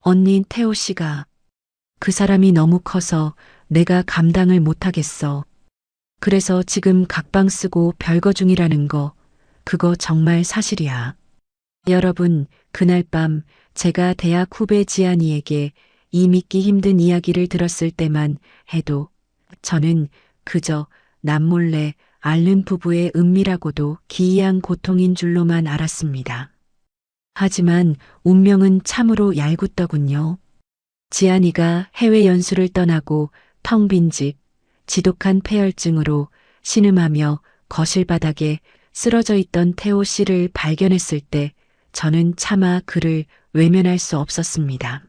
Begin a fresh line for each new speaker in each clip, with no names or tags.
언니 태호 씨가 그 사람이 너무 커서 내가 감당을 못하겠어. 그래서 지금 각방 쓰고 별거 중이라는 거, 그거 정말 사실이야. 여러분, 그날 밤 제가 대학 후배 지안이에게 이 믿기 힘든 이야기를 들었을 때만 해도 저는 그저 남몰래 앓는 부부의 은밀하고도 기이한 고통인 줄로만 알았습니다. 하지만 운명은 참으로 얄궂더군요. 지안이가 해외 연수를 떠나고 텅 빈 집, 지독한 폐혈증으로 신음하며 거실 바닥에 쓰러져 있던 태호 씨를 발견했을 때 저는 차마 그를 외면할 수 없었습니다.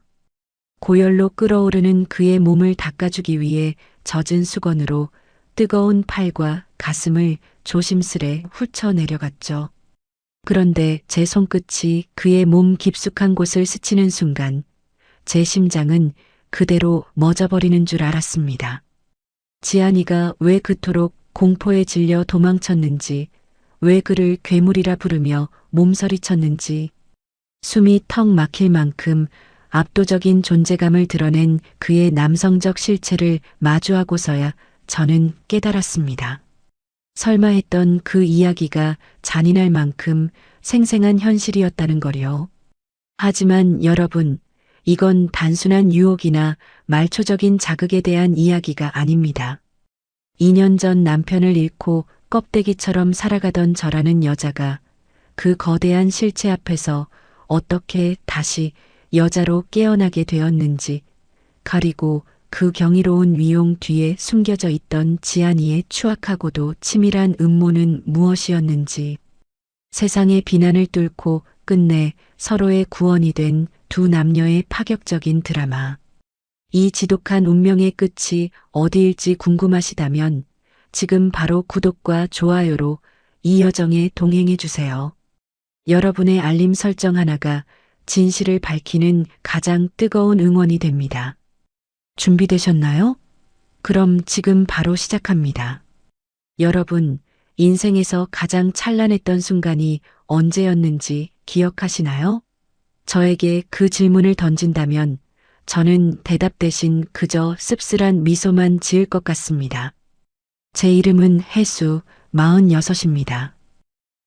고열로 끓어오르는 그의 몸을 닦아주기 위해 젖은 수건으로 뜨거운 팔과 가슴을 조심스레 훑쳐 내려갔죠. 그런데 제 손끝이 그의 몸 깊숙한 곳을 스치는 순간 제 심장은 그대로 멎어버리는 줄 알았습니다. 지안이가 왜 그토록 공포에 질려 도망쳤는지, 왜 그를 괴물이라 부르며 몸서리쳤는지, 숨이 턱 막힐 만큼 압도적인 존재감을 드러낸 그의 남성적 실체를 마주하고서야 저는 깨달았습니다. 설마 했던 그 이야기가 잔인할 만큼 생생한 현실이었다는 거요. 하지만 여러분, 이건 단순한 유혹이나 말초적인 자극에 대한 이야기가 아닙니다. 2년 전 남편을 잃고 껍데기처럼 살아가던 저라는 여자가 그 거대한 실체 앞에서 어떻게 다시 여자로 깨어나게 되었는지, 그리고 그 경이로운 위용 뒤에 숨겨져 있던 지안이의 추악하고도 치밀한 음모는 무엇이었는지, 세상의 비난을 뚫고 끝내 서로의 구원이 된 두 남녀의 파격적인 드라마. 이 지독한 운명의 끝이 어디일지 궁금하시다면 지금 바로 구독과 좋아요로 이 여정에 동행해 주세요. 여러분의 알림 설정 하나가 진실을 밝히는 가장 뜨거운 응원이 됩니다. 준비되셨나요? 그럼 지금 바로 시작합니다. 여러분, 인생에서 가장 찬란했던 순간이 언제였는지 기억하시나요? 저에게 그 질문을 던진다면 저는 대답 대신 그저 씁쓸한 미소만 지을 것 같습니다. 제 이름은 혜수, 46입니다.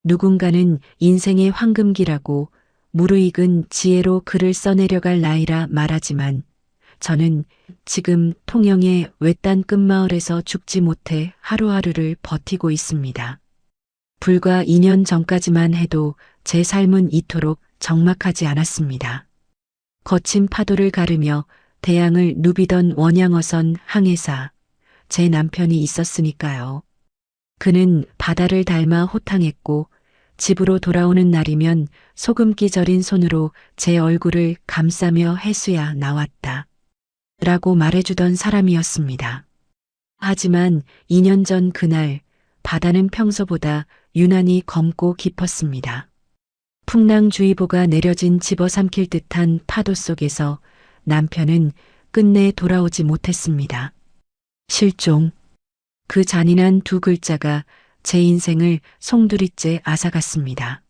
누군가는 인생의 황금기라고 무르익은 지혜로 글을 써내려갈 나이라 말하지만 저는 지금 통영의 외딴 끝마을에서 죽지 못해 하루하루를 버티고 있습니다. 불과 2년 전까지만 해도 제 삶은 이토록 적막하지 않았습니다. 거친 파도를 가르며 대양을 누비던 원양어선 항해사, 제 남편이 있었으니까요. 그는 바다를 닮아 호탕했고 집으로 돌아오는 날이면 소금기 절인 손으로 제 얼굴을 감싸며 혜수야 나왔다. 라고 말해주던 사람이었습니다. 하지만 2년 전 그날 바다는 평소보다 유난히 검고 깊었습니다. 풍랑주의보가 내려진 집어삼킬 듯한 파도 속에서 남편은 끝내 돌아오지 못했습니다. 실종. 그 잔인한 두 글자가 제 인생을 송두리째 앗아갔습니다.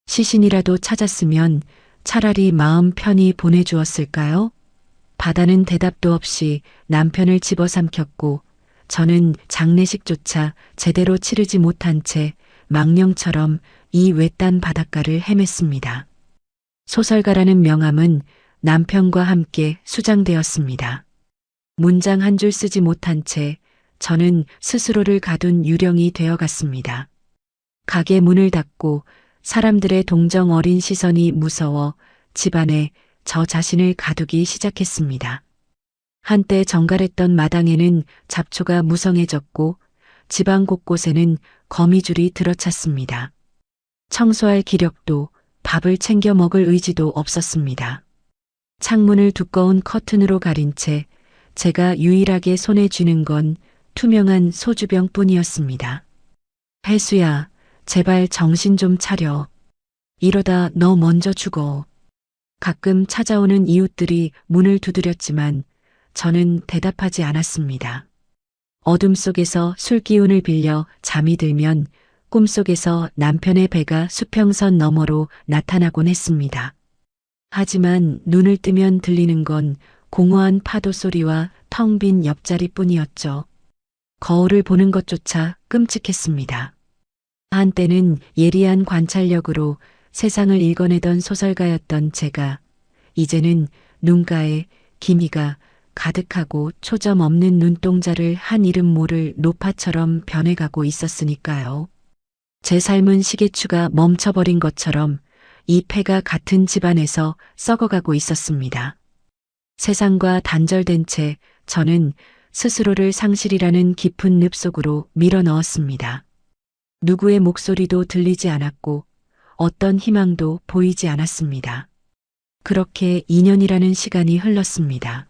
시신이라도 찾았으면 차라리 마음 편히 보내주었을까요? 바다는 대답도 없이 남편을 집어삼켰고 저는 장례식조차 제대로 치르지 못한 채 망령처럼 이 외딴 바닷가를 헤맸습니다. 소설가라는 명함은 남편과 함께 수장되었습니다. 문장 한 줄 쓰지 못한 채 저는 스스로를 가둔 유령이 되어갔습니다. 가게 문을 닫고 사람들의 동정 어린 시선이 무서워 집안에 저 자신을 가두기 시작했습니다. 한때 정갈했던 마당에는 잡초가 무성해졌고 집안 곳곳에는 거미줄이 들어찼습니다. 청소할 기력도 밥을 챙겨 먹을 의지도 없었습니다. 창문을 두꺼운 커튼으로 가린 채 제가 유일하게 손에 쥐는 건 투명한 소주병 뿐이었습니다. 혜수야, 제발 정신 좀 차려. 이러다 너 먼저 죽어. 가끔 찾아오는 이웃들이 문을 두드렸지만 저는 대답하지 않았습니다. 어둠 속에서 술 기운을 빌려 잠이 들면 꿈속에서 남편의 배가 수평선 너머로 나타나곤 했습니다. 하지만 눈을 뜨면 들리는 건 공허한 파도 소리와 텅 빈 옆자리뿐이었죠. 거울을 보는 것조차 끔찍했습니다. 한때는 예리한 관찰력으로 세상을 읽어내던 소설가였던 제가 이제는 눈가에 기미가 가득하고 초점 없는 눈동자를 한 이름 모를 노파처럼 변해가고 있었으니까요. 제 삶은 시계추가 멈춰버린 것처럼 이 폐가 같은 집안에서 썩어가고 있었습니다. 세상과 단절된 채 저는 스스로를 상실이라는 깊은 늪 속으로 밀어 넣었습니다. 누구의 목소리도 들리지 않았고 어떤 희망도 보이지 않았습니다. 그렇게 2년이라는 시간이 흘렀습니다.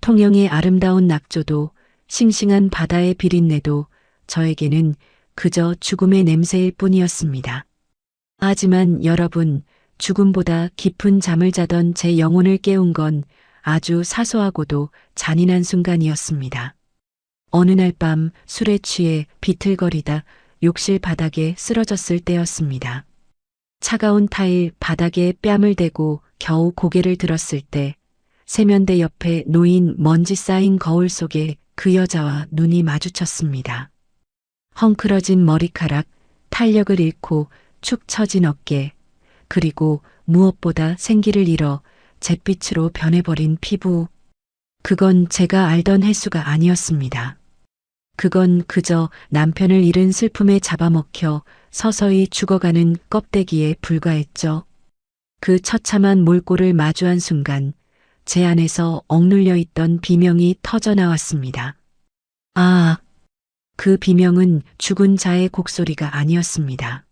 통영의 아름다운 낙조도 싱싱한 바다의 비린내도 저에게는 그저 죽음의 냄새일 뿐이었습니다. 하지만 여러분, 죽음보다 깊은 잠을 자던 제 영혼을 깨운 건 아주 사소하고도 잔인한 순간이었습니다. 어느 날 밤 술에 취해 비틀거리다 욕실 바닥에 쓰러졌을 때였습니다. 차가운 타일 바닥에 뺨을 대고 겨우 고개를 들었을 때 세면대 옆에 놓인 먼지 쌓인 거울 속에 그 여자와 눈이 마주쳤습니다. 헝클어진 머리카락, 탄력을 잃고 축 처진 어깨, 그리고 무엇보다 생기를 잃어 잿빛으로 변해버린 피부. 그건 제가 알던 혜수가 아니었습니다. 그건 그저 남편을 잃은 슬픔에 잡아먹혀 서서히 죽어가는 껍데기에 불과했죠. 그 처참한 몰골을 마주한 순간 제 안에서 억눌려 있던 비명이 터져 나왔습니다. 아, 그 비명은 죽은 자의 곡소리가 아니었습니다.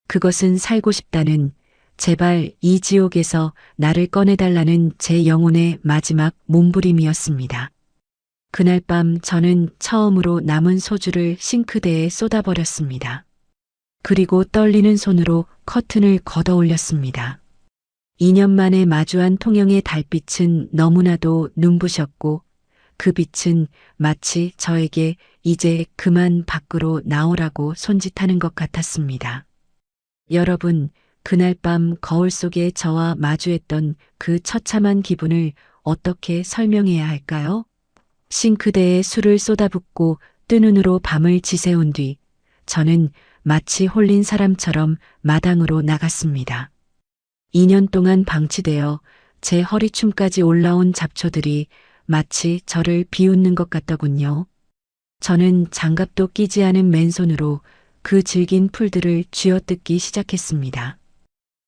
그것은 살고 싶다는, 제발 이 지옥에서 나를 꺼내달라는 제 영혼의 마지막 몸부림이었습니다. 그날 밤 저는 처음으로 남은 소주를 싱크대에 쏟아버렸습니다. 그리고 떨리는 손으로 커튼을 걷어 올렸습니다. 2년 만에 마주한 통영의 달빛은 너무나도 눈부셨고 그 빛은 마치 저에게 이제 그만 밖으로 나오라고 손짓하는 것 같았습니다. 여러분, 그날 밤 거울 속에 저와 마주했던 그 처참한 기분을 어떻게 설명해야 할까요? 싱크대에 술을 쏟아붓고 뜬 눈으로 밤을 지새운 뒤 저는 마치 홀린 사람처럼 마당으로 나갔습니다. 2년 동안 방치되어 제 허리춤까지 올라온 잡초들이 마치 저를 비웃는 것 같더군요. 저는 장갑도 끼지 않은 맨손으로 그 질긴 풀들을 쥐어뜯기 시작했습니다.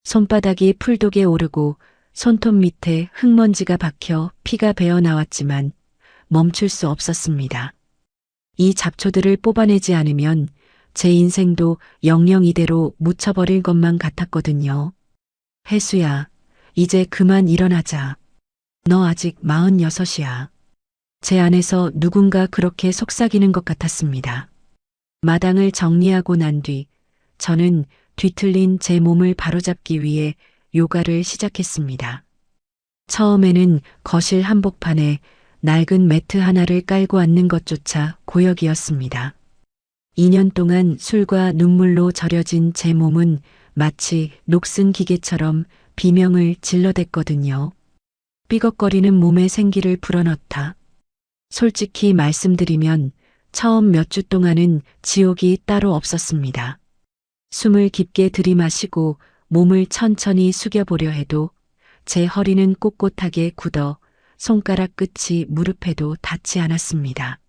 손바닥이 풀독에 오르고 손톱 밑에 흙먼지가 박혀 피가 배어 나왔지만 멈출 수 없었습니다. 이 잡초들을 뽑아내지 않으면 제 인생도 영영 이대로 묻혀버릴 것만 같았거든요. 혜수야, 이제 그만 일어나자. 너 아직 46이야. 제 안에서 누군가 그렇게 속삭이는 것 같았습니다. 마당을 정리하고 난 뒤 저는 뒤틀린 제 몸을 바로잡기 위해 요가를 시작했습니다. 처음에는 거실 한복판에 낡은 매트 하나를 깔고 앉는 것조차 고역이었습니다. 2년 동안 술과 눈물로 절여진 제 몸은 마치 녹슨 기계처럼 비명을 질러댔거든요. 삐걱거리는 몸에 생기를 불어넣다. 솔직히 말씀드리면 처음 몇 주 동안은 지옥이 따로 없었습니다. 숨을 깊게 들이마시고 몸을 천천히 숙여보려 해도 제 허리는 꼿꼿하게 굳어 손가락 끝이 무릎에도 닿지 않았습니다.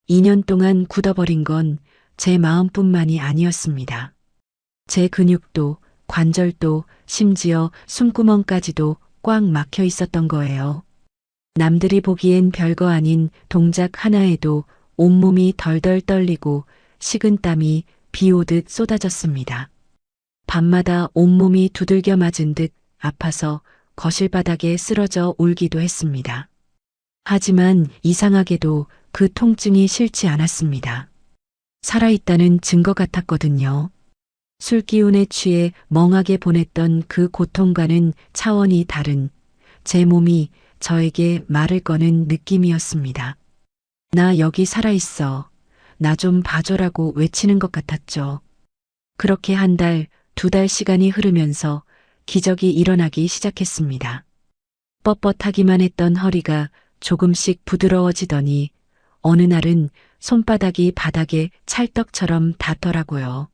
2년 동안 굳어버린 건 제 마음뿐만이 아니었습니다. 제 근육도, 관절도, 심지어 숨구멍까지도 꽉 막혀 있었던 거예요. 남들이 보기엔 별거 아닌 동작 하나에도 온몸이 덜덜 떨리고 식은 땀이 비 오듯 쏟아졌습니다. 밤마다 온몸이 두들겨 맞은 듯 아파서 거실 바닥에 쓰러져 울기도 했습니다. 하지만 이상하게도 그 통증이 싫지 않았습니다. 살아있다는 증거 같았거든요. 술 기운에 취해 멍하게 보냈던 그 고통과는 차원이 다른 제 몸이 저에게 말을 거는 느낌이었습니다. 나 여기 살아있어. 나 좀 봐줘라고 외치는 것 같았죠. 그렇게 한 달, 2달 시간이 흐르면서 기적이 일어나기 시작했습니다. 뻣뻣하기만 했던 허리가 조금씩 부드러워지더니 어느 날은 손바닥이 바닥에 찰떡처럼 닿더라고요.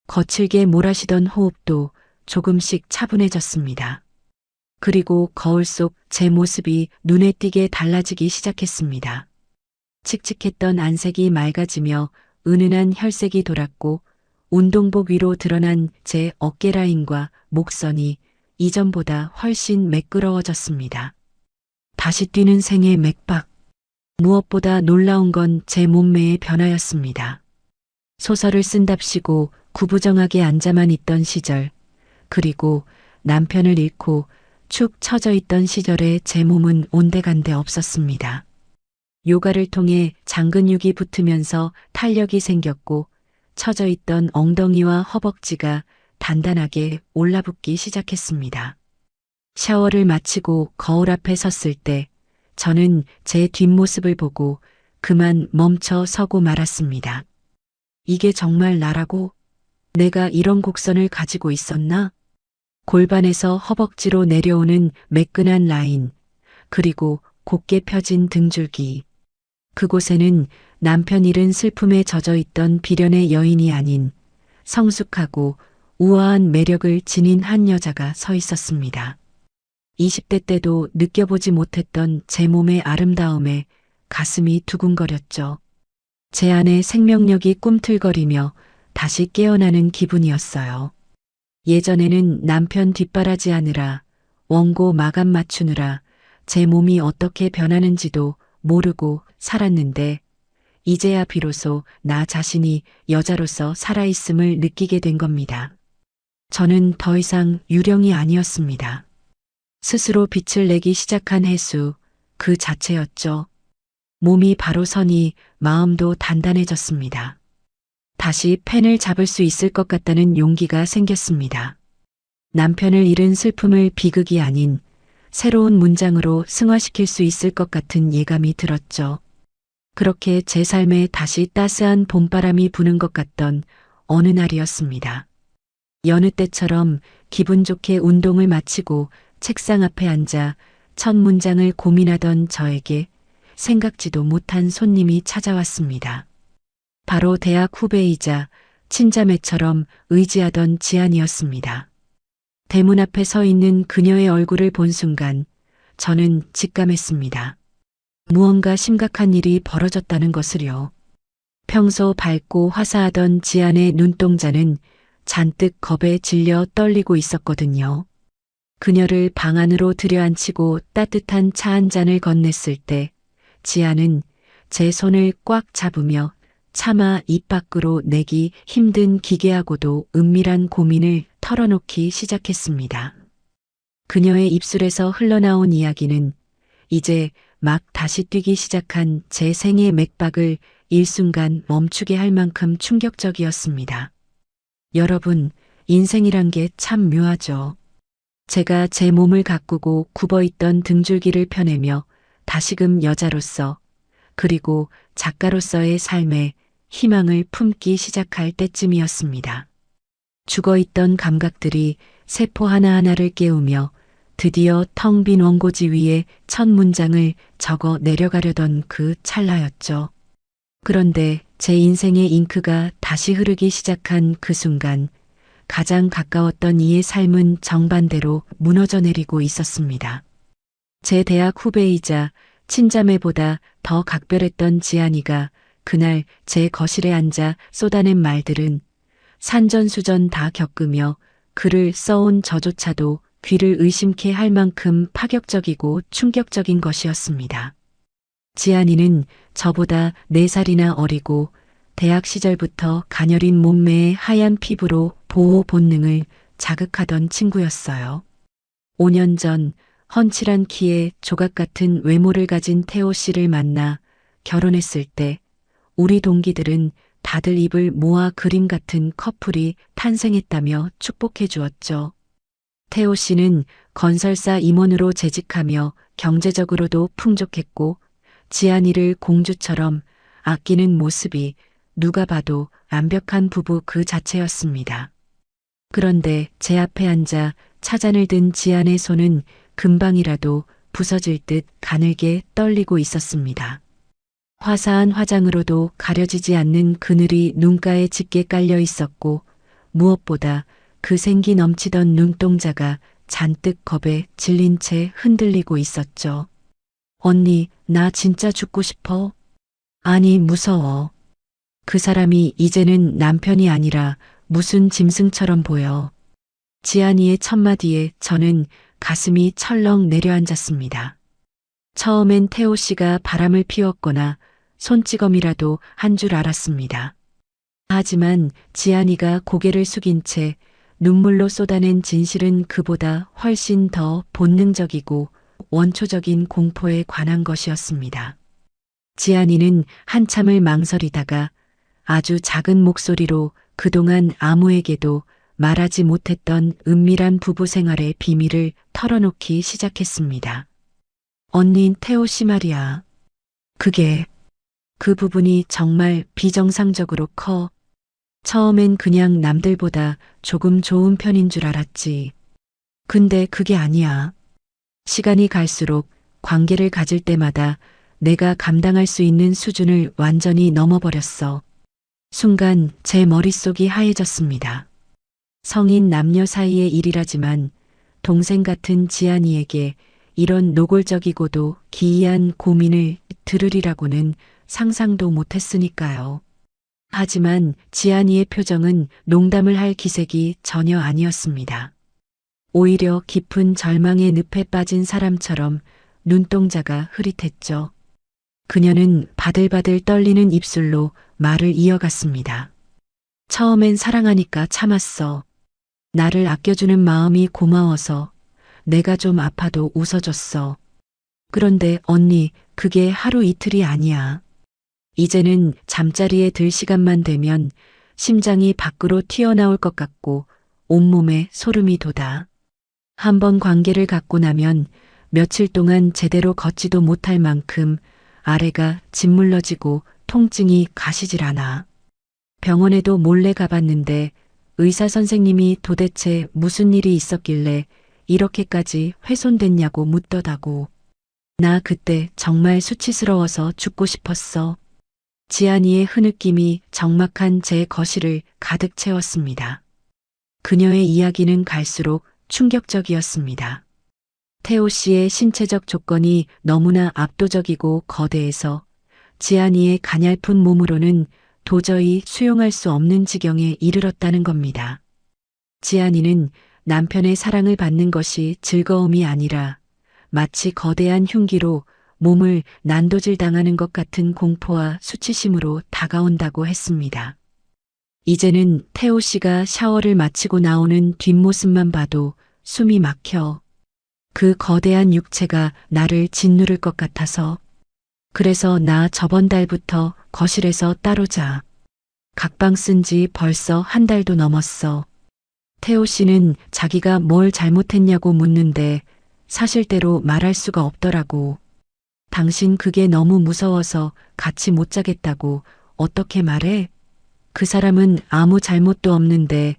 거칠게 몰아쉬던 호흡도 조금씩 차분해졌습니다. 그리고 거울 속 제 모습이 눈에 띄게 달라지기 시작했습니다. 칙칙했던 안색이 맑아지며 은은한 혈색이 돌았고 운동복 위로 드러난 제 어깨 라인과 목선이 이전보다 훨씬 매끄러워졌습니다. 다시 뛰는 생의 맥박. 무엇보다 놀라운 건 제 몸매의 변화였습니다. 소설을 쓴답시고 구부정하게 앉아만 있던 시절, 그리고 남편을 잃고 축 처져 있던 시절에 제 몸은 온데간데 없었습니다. 요가를 통해 장근육이 붙으면서 탄력이 생겼고 처져 있던 엉덩이와 허벅지가 단단하게 올라붙기 시작했습니다. 샤워를 마치고 거울 앞에 섰을 때 저는 제 뒷모습을 보고 그만 멈춰 서고 말았습니다. 이게 정말 나라고? 내가 이런 곡선을 가지고 있었나? 골반에서 허벅지로 내려오는 매끈한 라인, 그리고 곧게 펴진 등줄기. 그곳에는 남편 잃은 슬픔에 젖어 있던 비련의 여인이 아닌 성숙하고 우아한 매력을 지닌 한 여자가 서 있었습니다. 20대 때도 느껴보지 못했던 제 몸의 아름다움에 가슴이 두근거렸죠. 제 안에 생명력이 꿈틀거리며 다시 깨어나는 기분이었어요. 예전에는 남편 뒷바라지하느라 원고 마감 맞추느라 제 몸이 어떻게 변하는지도 모르고 살았는데 이제야 비로소 나 자신이 여자로서 살아있음을 느끼게 된 겁니다. 저는 더 이상 유령이 아니었습니다. 스스로 빛을 내기 시작한 혜수 그 자체였죠. 몸이 바로 서니 마음도 단단해졌습니다. 다시 펜을 잡을 수 있을 것 같다는 용기가 생겼습니다. 남편을 잃은 슬픔을 비극이 아닌 새로운 문장으로 승화시킬 수 있을 것 같은 예감이 들었죠. 그렇게 제 삶에 다시 따스한 봄바람이 부는 것 같던 어느 날이었습니다. 여느 때처럼 기분 좋게 운동을 마치고 책상 앞에 앉아 첫 문장을 고민하던 저에게 생각지도 못한 손님이 찾아왔습니다. 바로 대학 후배이자 친자매처럼 의지하던 지안이었습니다. 대문 앞에 서 있는 그녀의 얼굴을 본 순간 저는 직감했습니다. 무언가 심각한 일이 벌어졌다는 것을요. 평소 밝고 화사하던 지안의 눈동자는 잔뜩 겁에 질려 떨리고 있었거든요. 그녀를 방 안으로 들여앉히고 따뜻한 차 한 잔을 건넸을 때 지안은 제 손을 꽉 잡으며 차마 입 밖으로 내기 힘든 기괴하고도 은밀한 고민을 털어놓기 시작했습니다. 그녀의 입술에서 흘러나온 이야기는 이제 막 다시 뛰기 시작한 제 생의 맥박을 일순간 멈추게 할 만큼 충격적이었습니다. 여러분, 인생이란 게 참 묘하죠. 제가 제 몸을 가꾸고 굽어있던 등줄기를 펴내며 다시금 여자로서 그리고 작가로서의 삶에 희망을 품기 시작할 때쯤이었습니다. 죽어있던 감각들이 세포 하나하나를 깨우며 드디어 텅 빈 원고지 위에 첫 문장을 적어 내려가려던 그 찰나였죠. 그런데 제 인생의 잉크가 다시 흐르기 시작한 그 순간 가장 가까웠던 이의 삶은 정반대로 무너져 내리고 있었습니다. 제 대학 후배이자 친자매보다 더 각별했던 지안이가 그날 제 거실에 앉아 쏟아낸 말들은 산전수전 다 겪으며 글을 써온 저조차도 귀를 의심케 할 만큼 파격적이고 충격적인 것이었습니다. 지안이는 저보다 4살이나 어리고 대학 시절부터 가녀린 몸매의 하얀 피부로 보호 본능을 자극하던 친구였어요. 5년 전 훤칠한 키에 조각 같은 외모를 가진 태호 씨를 만나 결혼했을 때 우리 동기들은 다들 입을 모아 그림 같은 커플이 탄생했다며 축복해 주었죠. 태호 씨는 건설사 임원으로 재직하며 경제적으로도 풍족했고 지안이를 공주처럼 아끼는 모습이 누가 봐도 완벽한 부부 그 자체였습니다. 그런데 제 앞에 앉아 차잔을 든 지안의 손은 금방이라도 부서질 듯 가늘게 떨리고 있었습니다. 화사한 화장으로도 가려지지 않는 그늘이 눈가에 짙게 깔려 있었고 무엇보다 그 생기 넘치던 눈동자가 잔뜩 겁에 질린 채 흔들리고 있었죠. 언니, 나 진짜 죽고 싶어. 아니, 무서워. 그 사람이 이제는 남편이 아니라 무슨 짐승처럼 보여. 지안이의 첫마디에 저는 가슴이 철렁 내려앉았습니다. 처음엔 태호 씨가 바람을 피웠거나 손찌검이라도 한 줄 알았습니다. 하지만 지안이가 고개를 숙인 채 눈물로 쏟아낸 진실은 그보다 훨씬 더 본능적이고 원초적인 공포에 관한 것이었습니다. 지안이는 한참을 망설이다가 아주 작은 목소리로 그동안 아무에게도 말하지 못했던 은밀한 부부 생활의 비밀을 털어놓기 시작했습니다. 언닌 태호 씨 말이야. 그 부분이 정말 비정상적으로 커. 처음엔 그냥 남들보다 조금 좋은 편인 줄 알았지. 근데 그게 아니야. 시간이 갈수록 관계를 가질 때마다 내가 감당할 수 있는 수준을 완전히 넘어버렸어. 순간 제 머릿속이 하얘졌습니다. 성인 남녀 사이의 일이라지만 동생 같은 지안이에게 이런 노골적이고도 기이한 고민을 들으리라고는 상상도 못했으니까요. 하지만 지안이의 표정은 농담을 할 기색이 전혀 아니었습니다. 오히려 깊은 절망의 늪에 빠진 사람처럼 눈동자가 흐릿했죠. 그녀는 바들바들 떨리는 입술로 말을 이어갔습니다. 처음엔 사랑하니까 참았어. 나를 아껴주는 마음이 고마워서 내가 좀 아파도 웃어줬어. 그런데 언니, 그게 하루 이틀이 아니야. 이제는 잠자리에 들 시간만 되면 심장이 밖으로 튀어나올 것 같고 온몸에 소름이 돋아. 한번 관계를 갖고 나면 며칠 동안 제대로 걷지도 못할 만큼 아래가 짓물러지고 통증이 가시질 않아. 병원에도 몰래 가봤는데 의사 선생님이 도대체 무슨 일이 있었길래 이렇게까지 훼손됐냐고 묻더다고. 나 그때 정말 수치스러워서 죽고 싶었어. 지안이의 흐느낌이 적막한 제 거실을 가득 채웠습니다. 그녀의 이야기는 갈수록 충격적이었습니다. 태호 씨의 신체적 조건이 너무나 압도적이고 거대해서 지안이의 가냘픈 몸으로는 도저히 수용할 수 없는 지경에 이르렀다는 겁니다. 지안이는 남편의 사랑을 받는 것이 즐거움이 아니라 마치 거대한 흉기로 몸을 난도질 당하는 것 같은 공포와 수치심으로 다가온다고 했습니다. 이제는 태호 씨가 샤워를 마치고 나오는 뒷모습만 봐도 숨이 막혀. 그 거대한 육체가 나를 짓누를 것 같아서. 그래서 나 저번 달부터 거실에서 따로 자. 각방 쓴 지 벌써 한 달도 넘었어. 태호 씨는 자기가 뭘 잘못했냐고 묻는데 사실대로 말할 수가 없더라고. 당신 그게 너무 무서워서 같이 못 자겠다고 어떻게 말해? 그 사람은 아무 잘못도 없는데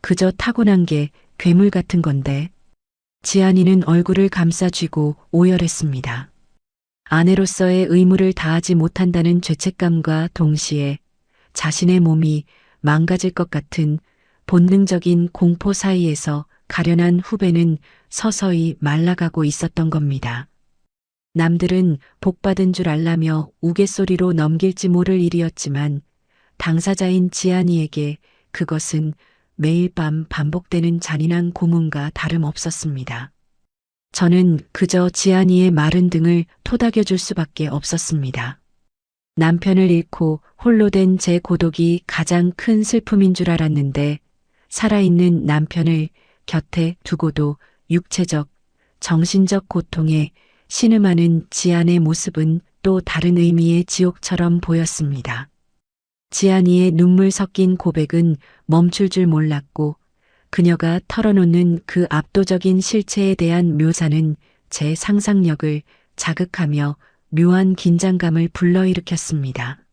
그저 타고난 게 괴물 같은 건데. 지안이는 얼굴을 감싸쥐고 오열했습니다. 아내로서의 의무를 다하지 못한다는 죄책감과 동시에 자신의 몸이 망가질 것 같은 본능적인 공포 사이에서 가련한 후배는 서서히 말라가고 있었던 겁니다. 남들은 복받은 줄 알라며 우갯소리로 넘길지 모를 일이었지만 당사자인 지안이에게 그것은 매일 밤 반복되는 잔인한 고문과 다름없었습니다. 저는 그저 지안이의 마른 등을 토닥여줄 수밖에 없었습니다. 남편을 잃고 홀로 된 제 고독이 가장 큰 슬픔인 줄 알았는데 살아있는 남편을 곁에 두고도 육체적, 정신적 고통에 신음하는 지안의 모습은 또 다른 의미의 지옥처럼 보였습니다. 지안이의 눈물 섞인 고백은 멈출 줄 몰랐고 그녀가 털어놓는 그 압도적인 실체에 대한 묘사는 제 상상력을 자극하며 묘한 긴장감을 불러일으켰습니다.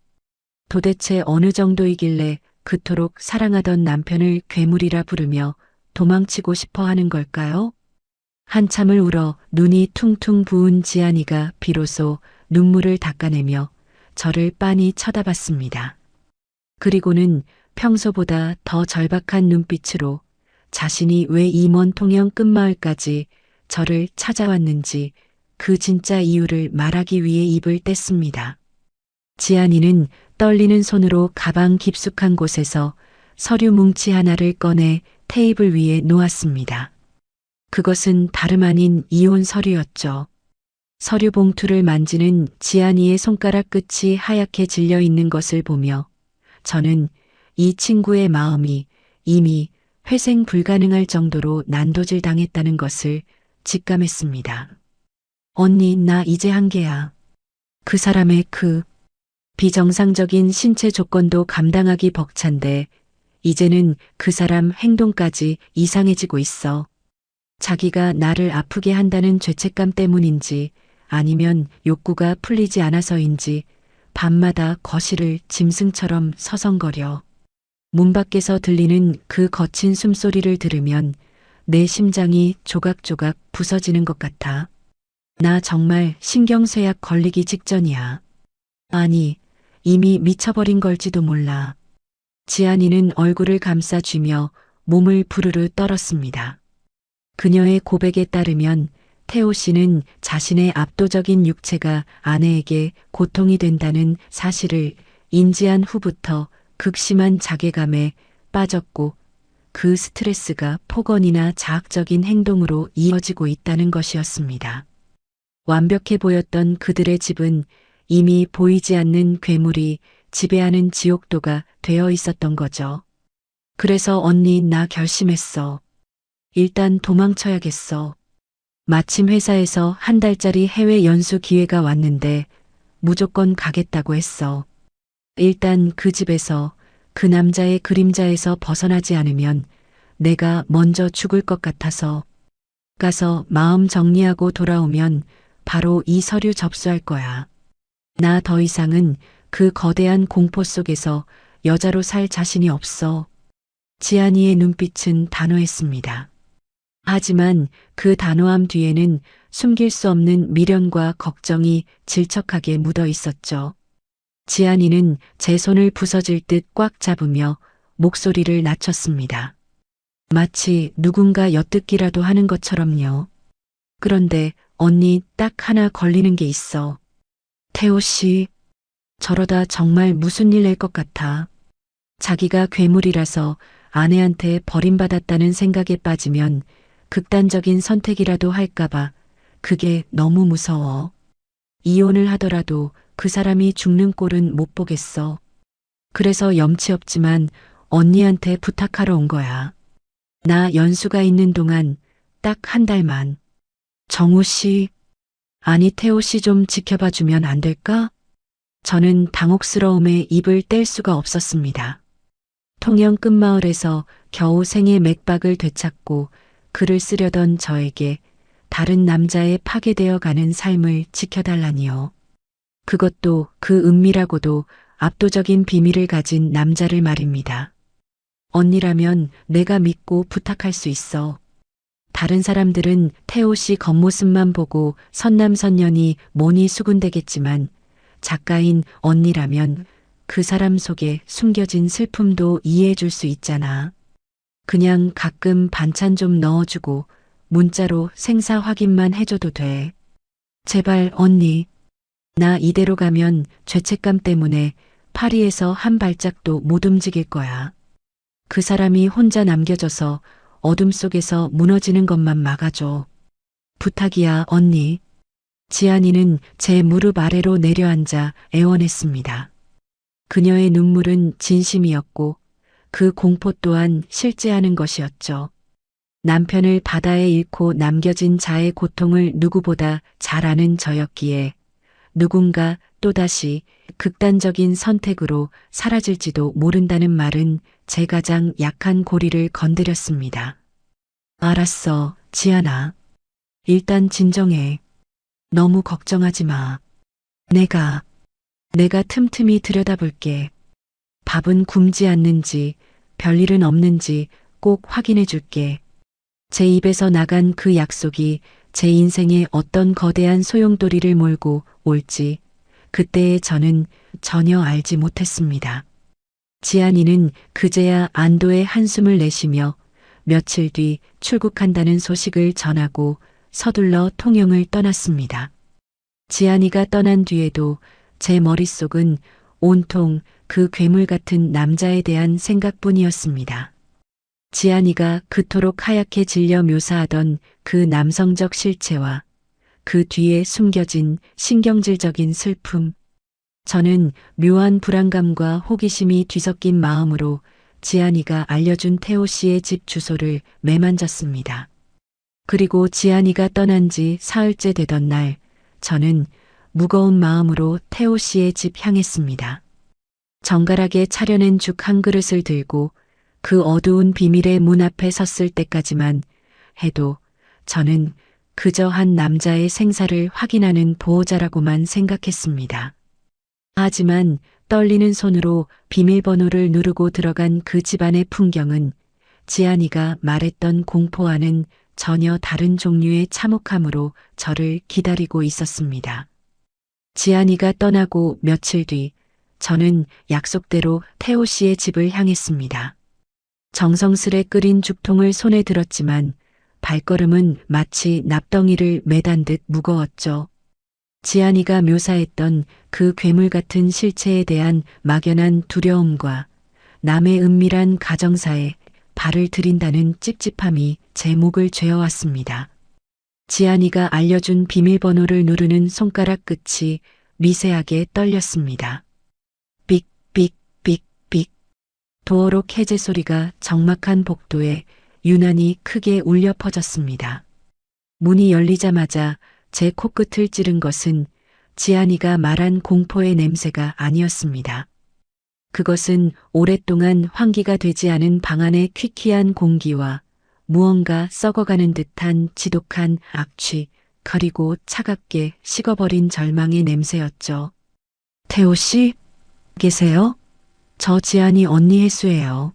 도대체 어느 정도이길래 그토록 사랑하던 남편을 괴물이라 부르며 도망치고 싶어 하는 걸까요? 한참을 울어 눈이 퉁퉁 부은 지안이가 비로소 눈물을 닦아내며 저를 빤히 쳐다봤습니다. 그리고는 평소보다 더 절박한 눈빛으로 자신이 왜 이 먼 통영 끝마을까지 저를 찾아왔는지 그 진짜 이유를 말하기 위해 입을 뗐습니다. 지안이는 떨리는 손으로 가방 깊숙한 곳에서 서류 뭉치 하나를 꺼내 테이블 위에 놓았습니다. 그것은 다름 아닌 이혼 서류였죠. 서류 봉투를 만지는 지안이의 손가락 끝이 하얗게 질려 있는 것을 보며 저는 이 친구의 마음이 이미 회생 불가능할 정도로 난도질 당했다는 것을 직감했습니다. 언니, 나 이제 한계야. 그 사람의 그 비정상적인 신체 조건도 감당하기 벅찬데 이제는 그 사람 행동까지 이상해지고 있어. 자기가 나를 아프게 한다는 죄책감 때문인지 아니면 욕구가 풀리지 않아서인지 밤마다 거실을 짐승처럼 서성거려. 문 밖에서 들리는 그 거친 숨소리를 들으면 내 심장이 조각조각 부서지는 것 같아. 나 정말 신경쇠약 걸리기 직전이야. 아니, 이미 미쳐버린 걸지도 몰라. 지안이는 얼굴을 감싸쥐며 몸을 부르르 떨었습니다. 그녀의 고백에 따르면 태호 씨는 자신의 압도적인 육체가 아내에게 고통이 된다는 사실을 인지한 후부터 극심한 자괴감에 빠졌고 그 스트레스가 폭언이나 자학적인 행동으로 이어지고 있다는 것이었습니다. 완벽해 보였던 그들의 집은 이미 보이지 않는 괴물이 지배하는 지옥도가 되어 있었던 거죠. 그래서 언니, 나 결심했어. 일단 도망쳐야겠어. 마침 회사에서 한 달짜리 해외 연수 기회가 왔는데 무조건 가겠다고 했어. 일단 그 집에서 그 남자의 그림자에서 벗어나지 않으면 내가 먼저 죽을 것 같아서 가서 마음 정리하고 돌아오면 바로 이 서류 접수할 거야. 나 더 이상은 그 거대한 공포 속에서 여자로 살 자신이 없어. 지안이의 눈빛은 단호했습니다. 하지만 그 단호함 뒤에는 숨길 수 없는 미련과 걱정이 질척하게 묻어 있었죠. 지안이는 제 손을 부서질 듯 꽉 잡으며 목소리를 낮췄습니다. 마치 누군가 엿듣기라도 하는 것처럼요. 그런데 언니, 딱 하나 걸리는 게 있어. 태호 씨, 저러다 정말 무슨 일 낼 것 같아. 자기가 괴물이라서 아내한테 버림받았다는 생각에 빠지면 극단적인 선택이라도 할까봐 그게 너무 무서워. 이혼을 하더라도 그 사람이 죽는 꼴은 못 보겠어. 그래서 염치 없지만 언니한테 부탁하러 온 거야. 나 연수가 있는 동안 딱 한 달만. 정우 씨, 아니 태호 씨 좀 지켜봐 주면 안 될까? 저는 당혹스러움에 입을 뗄 수가 없었습니다. 통영 끝마을에서 겨우 생의 맥박을 되찾고 글을 쓰려던 저에게 다른 남자에 파괴되어 가는 삶을 지켜달라니요. 그것도 그 은밀하고도 압도적인 비밀을 가진 남자를 말입니다. 언니라면 내가 믿고 부탁할 수 있어. 다른 사람들은 태호 씨 겉모습만 보고 선남선녀니 뭐니 수군대겠지만 작가인 언니라면 그 사람 속에 숨겨진 슬픔도 이해해 줄 수 있잖아. 그냥 가끔 반찬 좀 넣어주고 문자로 생사 확인만 해줘도 돼. 제발 언니. 나 이대로 가면 죄책감 때문에 파리에서 한 발짝도 못 움직일 거야. 그 사람이 혼자 남겨져서 어둠 속에서 무너지는 것만 막아줘. 부탁이야, 언니. 지안이는 제 무릎 아래로 내려앉아 애원했습니다. 그녀의 눈물은 진심이었고 그 공포 또한 실제하는 것이었죠. 남편을 바다에 잃고 남겨진 자의 고통을 누구보다 잘 아는 저였기에 누군가 또다시 극단적인 선택으로 사라질지도 모른다는 말은 제 가장 약한 고리를 건드렸습니다. 알았어, 지안아. 일단 진정해. 너무 걱정하지 마. 내가 틈틈이 들여다볼게. 밥은 굶지 않는지 별일은 없는지 꼭 확인해 줄게. 제 입에서 나간 그 약속이 제 인생에 어떤 거대한 소용돌이를 몰고 올지 그때의 저는 전혀 알지 못했습니다. 지안이는 그제야 안도의 한숨을 내쉬며 며칠 뒤 출국한다는 소식을 전하고 서둘러 통영을 떠났습니다. 지안이가 떠난 뒤에도 제 머릿속은 온통 그 괴물 같은 남자에 대한 생각뿐이었습니다. 지안이가 그토록 하얗게 질려 묘사하던 그 남성적 실체와 그 뒤에 숨겨진 신경질적인 슬픔. 저는 묘한 불안감과 호기심이 뒤섞인 마음으로 지안이가 알려준 태호 씨의 집 주소를 매만졌습니다. 그리고 지안이가 떠난 지 사흘째 되던 날, 저는 무거운 마음으로 태호 씨의 집 향했습니다. 정갈하게 차려낸 죽 한 그릇을 들고 그 어두운 비밀의 문 앞에 섰을 때까지만 해도 저는 그저 한 남자의 생사를 확인하는 보호자라고만 생각했습니다. 하지만 떨리는 손으로 비밀번호를 누르고 들어간 그 집안의 풍경은 지안이가 말했던 공포와는 전혀 다른 종류의 참혹함으로 저를 기다리고 있었습니다. 지안이가 떠나고 며칠 뒤 저는 약속대로 태호 씨의 집을 향했습니다. 정성스레 끓인 죽통을 손에 들었지만 발걸음은 마치 납덩이를 매단 듯 무거웠죠. 지안이가 묘사했던 그 괴물 같은 실체에 대한 막연한 두려움과 남의 은밀한 가정사에 발을 들인다는 찝찝함이 제 목을 죄어왔습니다. 지안이가 알려준 비밀번호를 누르는 손가락 끝이 미세하게 떨렸습니다. 삑삑삑삑. 도어록 해제 소리가 적막한 복도에 유난히 크게 울려 퍼졌습니다. 문이 열리자마자 제 코끝을 찌른 것은 지안이가 말한 공포의 냄새가 아니었습니다. 그것은 오랫동안 환기가 되지 않은 방 안의 퀴퀴한 공기와 무언가 썩어가는 듯한 지독한 악취, 그리고 차갑게 식어버린 절망의 냄새였죠. 태호 씨? 계세요? 저 지안이 언니 혜수예요.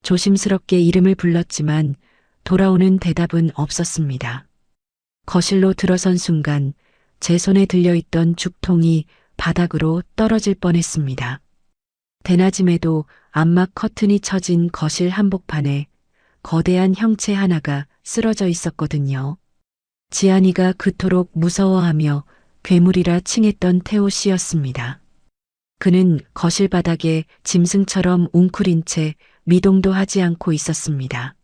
조심스럽게 이름을 불렀지만 돌아오는 대답은 없었습니다. 거실로 들어선 순간 제 손에 들려있던 죽통이 바닥으로 떨어질 뻔했습니다. 대낮임에도 암막 커튼이 쳐진 거실 한복판에 거대한 형체 하나가 쓰러져 있었거든요. 지안이가 그토록 무서워하며 괴물이라 칭했던 태호 씨였습니다. 그는 거실 바닥에 짐승처럼 웅크린 채 미동도 하지 않고 있었습니다.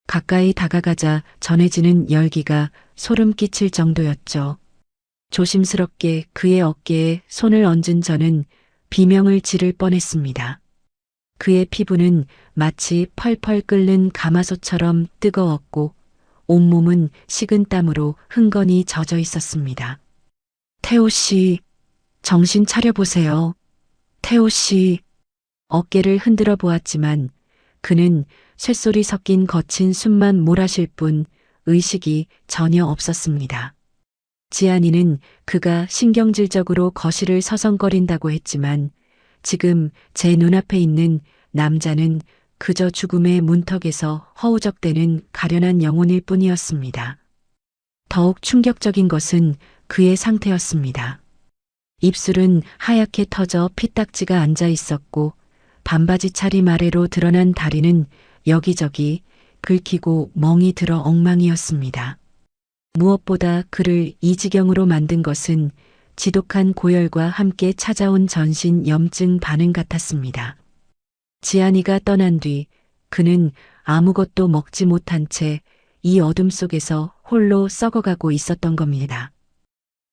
가까이 다가가자 전해지는 열기가 소름 끼칠 정도였죠. 조심스럽게 그의 어깨에 손을 얹은 저는 비명을 지를 뻔했습니다. 그의 피부는 마치 펄펄 끓는 가마솥처럼 뜨거웠고 온몸은 식은 땀으로 흥건히 젖어 있었습니다. 태호 씨, 정신 차려보세요. 태호 씨. 어깨를 흔들어 보았지만 그는 쇳소리 섞인 거친 숨만 몰아쉴 뿐 의식이 전혀 없었습니다. 지안이는 그가 신경질적으로 거실을 서성거린다고 했지만 지금 제 눈앞에 있는 남자는 그저 죽음의 문턱에서 허우적대는 가련한 영혼일 뿐이었습니다. 더욱 충격적인 것은 그의 상태였습니다. 입술은 하얗게 터져 피딱지가 앉아 있었고 반바지 차림 아래로 드러난 다리는 여기저기 긁히고 멍이 들어 엉망이었습니다. 무엇보다 그를 이 지경으로 만든 것은 지독한 고열과 함께 찾아온 전신 염증 반응 같았습니다. 지안이가 떠난 뒤 그는 아무것도 먹지 못한 채 이 어둠 속에서 홀로 썩어가고 있었던 겁니다.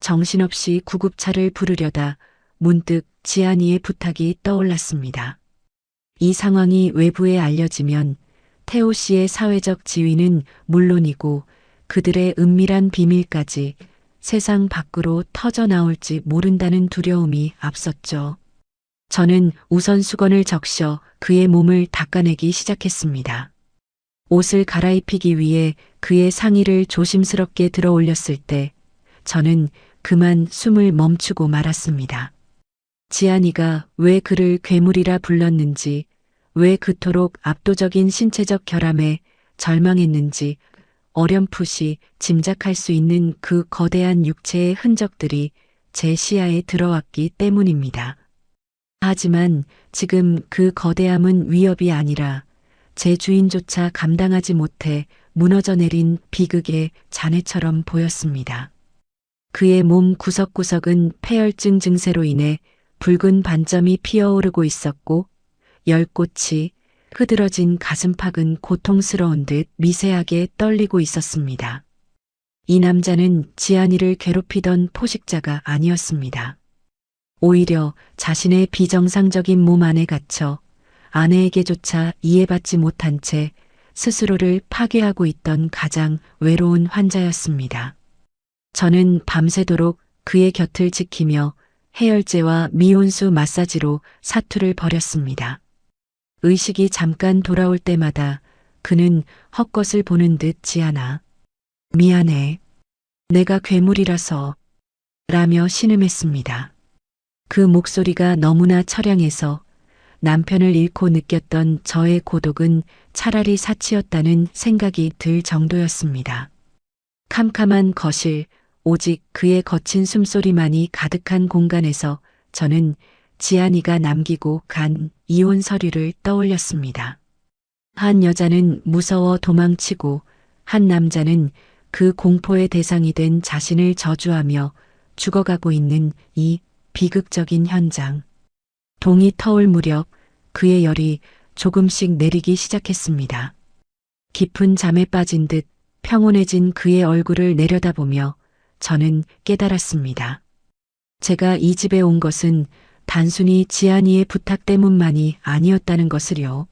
정신없이 구급차를 부르려다 문득 지안이의 부탁이 떠올랐습니다. 이 상황이 외부에 알려지면 태호 씨의 사회적 지위는 물론이고 그들의 은밀한 비밀까지 세상 밖으로 터져 나올지 모른다는 두려움이 앞섰죠. 저는 우선 수건을 적셔 그의 몸을 닦아내기 시작했습니다. 옷을 갈아입히기 위해 그의 상의를 조심스럽게 들어 올렸을 때 저는 그만 숨을 멈추고 말았습니다. 지안이가 왜 그를 괴물이라 불렀는지, 왜 그토록 압도적인 신체적 결함에 절망했는지 어렴풋이 짐작할 수 있는 그 거대한 육체의 흔적들이 제 시야에 들어왔기 때문입니다. 하지만 지금 그 거대함은 위협이 아니라 제 주인조차 감당하지 못해 무너져 내린 비극의 잔해처럼 보였습니다. 그의 몸 구석구석은 폐혈증 증세로 인해 붉은 반점이 피어오르고 있었고 열꽃이 흐드러진 가슴팍은 고통스러운 듯 미세하게 떨리고 있었습니다. 이 남자는 지안이를 괴롭히던 포식자가 아니었습니다. 오히려 자신의 비정상적인 몸 안에 갇혀 아내에게조차 이해받지 못한 채 스스로를 파괴하고 있던 가장 외로운 환자였습니다. 저는 밤새도록 그의 곁을 지키며 해열제와 미온수 마사지로 사투를 벌였습니다. 의식이 잠깐 돌아올 때마다 그는 헛것을 보는 듯 지안아. 미안해. 내가 괴물이라서. 라며 신음했습니다. 그 목소리가 너무나 처량해서 남편을 잃고 느꼈던 저의 고독은 차라리 사치였다는 생각이 들 정도였습니다. 캄캄한 거실, 오직 그의 거친 숨소리만이 가득한 공간에서 저는 지안이가 남기고 간 이혼 서류를 떠올렸습니다. 한 여자는 무서워 도망치고 한 남자는 그 공포의 대상이 된 자신을 저주하며 죽어가고 있는 이 비극적인 현장. 동이 터올 무렵 그의 열이 조금씩 내리기 시작했습니다. 깊은 잠에 빠진 듯 평온해진 그의 얼굴을 내려다보며 저는 깨달았습니다. 제가 이 집에 온 것은 단순히 지안이의 부탁 때문만이 아니었다는 것을요.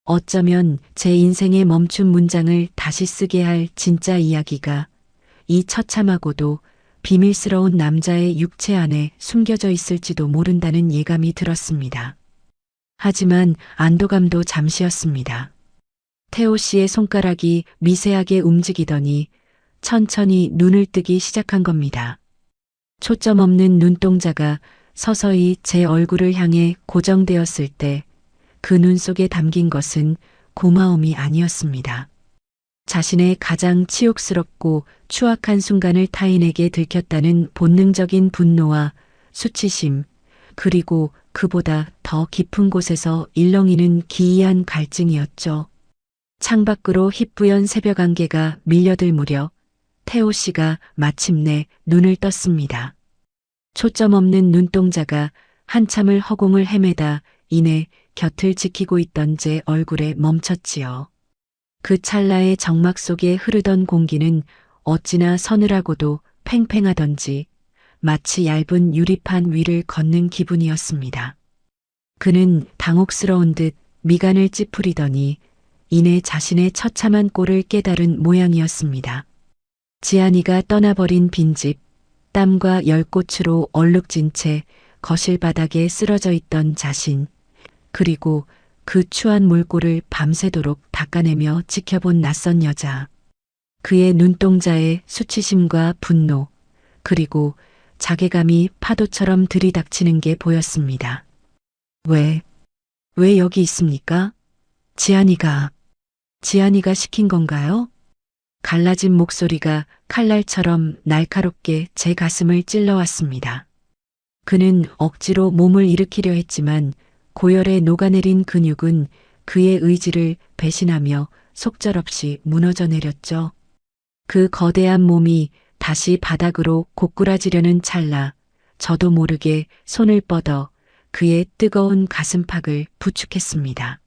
어쩌면 제 인생의 멈춘 문장을 다시 쓰게 할 진짜 이야기가 이 처참하고도 비밀스러운 남자의 육체 안에 숨겨져 있을지도 모른다는 예감이 들었습니다. 하지만 안도감도 잠시였습니다. 태호 씨의 손가락이 미세하게 움직이더니 천천히 눈을 뜨기 시작한 겁니다. 초점 없는 눈동자가 서서히 제 얼굴을 향해 고정되었을 때 그 눈 속에 담긴 것은 고마움이 아니었습니다. 자신의 가장 치욕스럽고 추악한 순간을 타인에게 들켰다는 본능적인 분노와 수치심, 그리고 그보다 더 깊은 곳에서 일렁이는 기이한 갈증이었죠. 창밖으로 희뿌연 새벽 안개가 밀려들 무렵 태호 씨가 마침내 눈을 떴습니다. 초점 없는 눈동자가 한참을 허공을 헤매다 이내 곁을 지키고 있던 제 얼굴에 멈췄지요. 그 찰나의 정막 속에 흐르던 공기는 어찌나 서늘하고도 팽팽하던지 마치 얇은 유리판 위를 걷는 기분이었습니다. 그는 당혹스러운 듯 미간을 찌푸리더니 이내 자신의 처참한 꼴을 깨달은 모양이었습니다. 지안이가 떠나버린 빈집, 땀과 열꽃으로 얼룩진 채 거실 바닥에 쓰러져 있던 자신, 그리고 그 추한 몰골을 밤새도록 닦아내며 지켜본 낯선 여자. 그의 눈동자에 수치심과 분노, 그리고 자괴감이 파도처럼 들이닥치는 게 보였습니다. 왜 여기 있습니까? 지안이가 시킨 건가요? 갈라진 목소리가 칼날처럼 날카롭게 제 가슴을 찔러왔습니다. 그는 억지로 몸을 일으키려 했지만 고열에 녹아내린 근육은 그의 의지를 배신하며 속절없이 무너져 내렸죠. 그 거대한 몸이 다시 바닥으로 고꾸라지려는 찰나 저도 모르게 손을 뻗어 그의 뜨거운 가슴팍을 부축했습니다.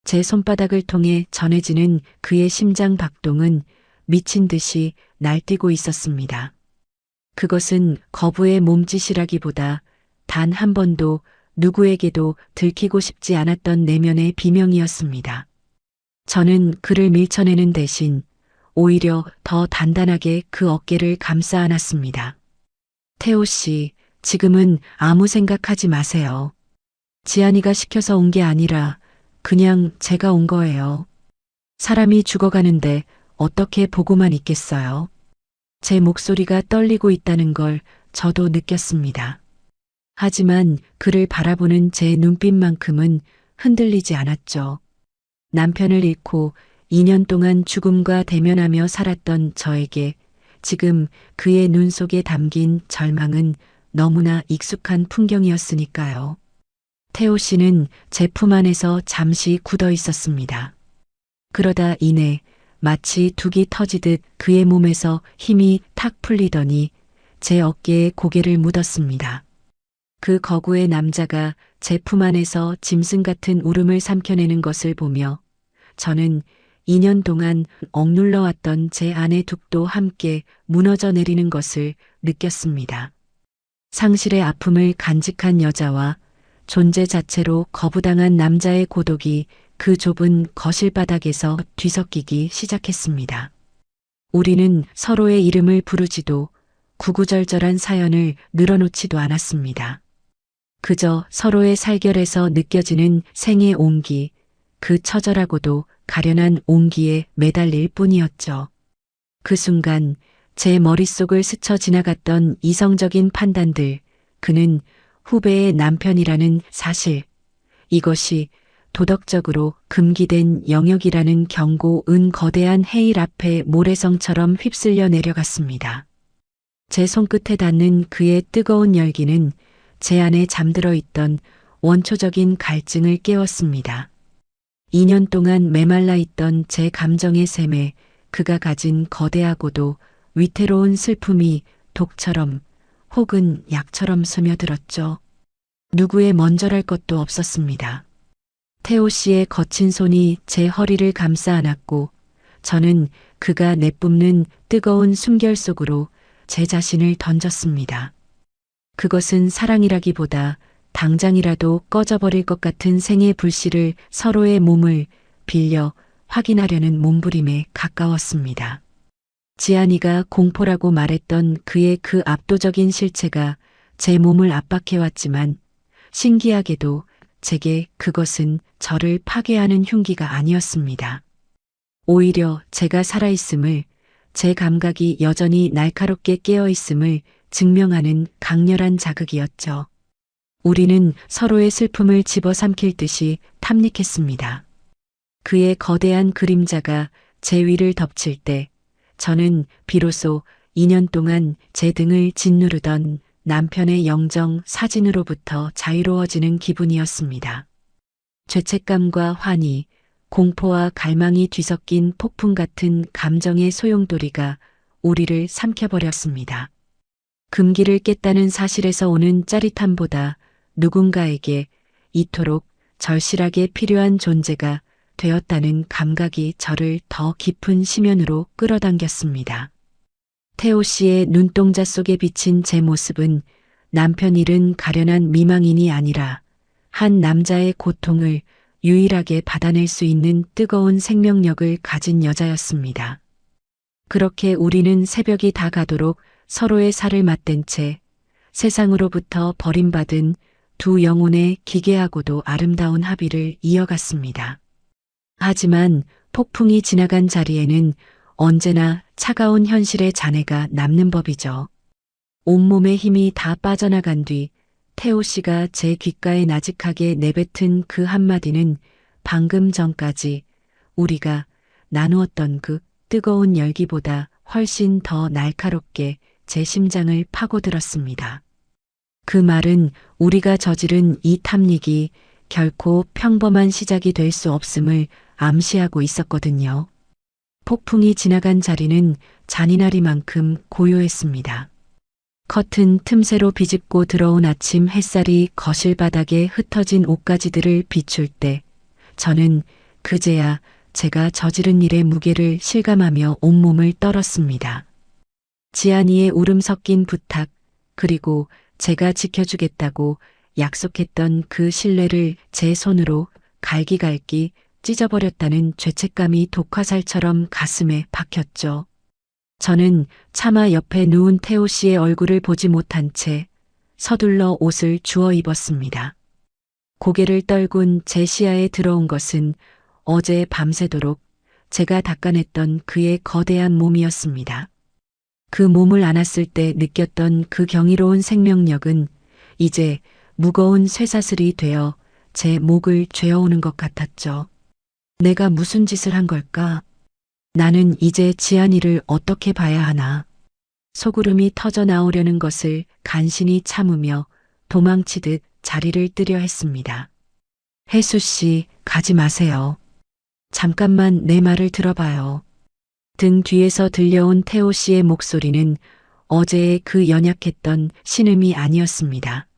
제 손바닥을 통해 전해지는 그의 심장 박동은 미친 듯이 날뛰고 있었습니다. 그것은 거부의 몸짓이라기보다 단 한 번도 누구에게도 들키고 싶지 않았던 내면의 비명이었습니다. 저는 그를 밀쳐내는 대신 오히려 더 단단하게 그 어깨를 감싸 안았습니다. 태호 씨, 지금은 아무 생각하지 마세요. 지안이가 시켜서 온 게 아니라 그냥 제가 온 거예요. 사람이 죽어가는데 어떻게 보고만 있겠어요? 제 목소리가 떨리고 있다는 걸 저도 느꼈습니다. 하지만 그를 바라보는 제 눈빛만큼은 흔들리지 않았죠. 남편을 잃고 2년 동안 죽음과 대면하며 살았던 저에게 지금 그의 눈 속에 담긴 절망은 너무나 익숙한 풍경이었으니까요. 태호 씨는 제 품 안에서 잠시 굳어 있었습니다. 그러다 이내 마치 둑이 터지듯 그의 몸에서 힘이 탁 풀리더니 제 어깨에 고개를 묻었습니다. 그 거구의 남자가 제 품 안에서 짐승 같은 울음을 삼켜내는 것을 보며 저는 2년 동안 억눌러 왔던 제 안의 둑도 함께 무너져 내리는 것을 느꼈습니다. 상실의 아픔을 간직한 여자와 존재 자체로 거부당한 남자의 고독이 그 좁은 거실 바닥에서 뒤섞이기 시작했습니다. 우리는 서로의 이름을 부르지도 구구절절한 사연을 늘어놓지도 않았습니다. 그저 서로의 살결에서 느껴지는 생의 온기, 그 처절하고도 가련한 온기에 매달릴 뿐이었죠. 그 순간 제 머릿속을 스쳐 지나갔던 이성적인 판단들, 그는 후배의 남편이라는 사실, 이것이 도덕적으로 금기된 영역이라는 경고은 거대한 해일 앞에 모래성처럼 휩쓸려 내려갔습니다. 제 손끝에 닿는 그의 뜨거운 열기는 제 안에 잠들어 있던 원초적인 갈증을 깨웠습니다. 2년 동안 메말라 있던 제 감정의 샘에 그가 가진 거대하고도 위태로운 슬픔이 독처럼 혹은 약처럼 스며들었죠. 누구의 먼저랄 것도 없었습니다. 태호 씨의 거친 손이 제 허리를 감싸 안았고 저는 그가 내뿜는 뜨거운 숨결 속으로 제 자신을 던졌습니다. 그것은 사랑이라기보다 당장이라도 꺼져버릴 것 같은 생의 불씨를 서로의 몸을 빌려 확인하려는 몸부림에 가까웠습니다. 지안이가 공포라고 말했던 그의 그 압도적인 실체가 제 몸을 압박해왔지만 신기하게도 제게 그것은 저를 파괴하는 흉기가 아니었습니다. 오히려 제가 살아있음을, 제 감각이 여전히 날카롭게 깨어있음을 증명하는 강렬한 자극이었죠. 우리는 서로의 슬픔을 집어삼킬 듯이 탐닉했습니다. 그의 거대한 그림자가 제 위를 덮칠 때 저는 비로소 2년 동안 제 등을 짓누르던 남편의 영정 사진으로부터 자유로워지는 기분이었습니다. 죄책감과 환희, 공포와 갈망이 뒤섞인 폭풍 같은 감정의 소용돌이가 우리를 삼켜버렸습니다. 금기를 깼다는 사실에서 오는 짜릿함보다 누군가에게 이토록 절실하게 필요한 존재가 되었다는 감각이 저를 더 깊은 심연으로 끌어당겼습니다. 태호 씨의 눈동자 속에 비친 제 모습은 남편 잃은 가련한 미망인이 아니라 한 남자의 고통을 유일하게 받아낼 수 있는 뜨거운 생명력을 가진 여자였습니다. 그렇게 우리는 새벽이 다 가도록 서로의 살을 맞댄 채 세상으로부터 버림받은 두 영혼의 기괴하고도 아름다운 합의를 이어갔습니다. 하지만 폭풍이 지나간 자리에는 언제나 차가운 현실의 잔해가 남는 법이죠. 온몸의 힘이 다 빠져나간 뒤 태호 씨가 제 귓가에 나직하게 내뱉은 그 한마디는 방금 전까지 우리가 나누었던 그 뜨거운 열기보다 훨씬 더 날카롭게 제 심장을 파고들었습니다. 그 말은 우리가 저지른 이 탐닉이 결코 평범한 시작이 될 수 없음을 암시하고 있었거든요. 폭풍이 지나간 자리는 잔인하리만큼 고요했습니다. 커튼 틈새로 비집고 들어온 아침 햇살이 거실 바닥에 흩어진 옷가지들을 비출 때 저는 그제야 제가 저지른 일의 무게를 실감하며 온몸을 떨었습니다. 지안이의 울음 섞인 부탁, 그리고 제가 지켜주겠다고 약속했던 그 신뢰를 제 손으로 갈기갈기 찢어버렸다는 죄책감이 독화살처럼 가슴에 박혔죠. 저는 차마 옆에 누운 태호 씨의 얼굴을 보지 못한 채 서둘러 옷을 주워 입었습니다. 고개를 떨군 제 시야에 들어온 것은 어제 밤새도록 제가 닦아냈던 그의 거대한 몸이었습니다. 그 몸을 안았을 때 느꼈던 그 경이로운 생명력은 이제 무거운 쇠사슬이 되어 제 목을 죄어오는 것 같았죠. 내가 무슨 짓을 한 걸까? 나는 이제 지안이를 어떻게 봐야 하나? 소구름이 터져 나오려는 것을 간신히 참으며 도망치듯 자리를 뜨려 했습니다. 혜수 씨, 가지 마세요. 잠깐만 내 말을 들어봐요. 등 뒤에서 들려온 태호 씨의 목소리는 어제의 그 연약했던 신음이 아니었습니다.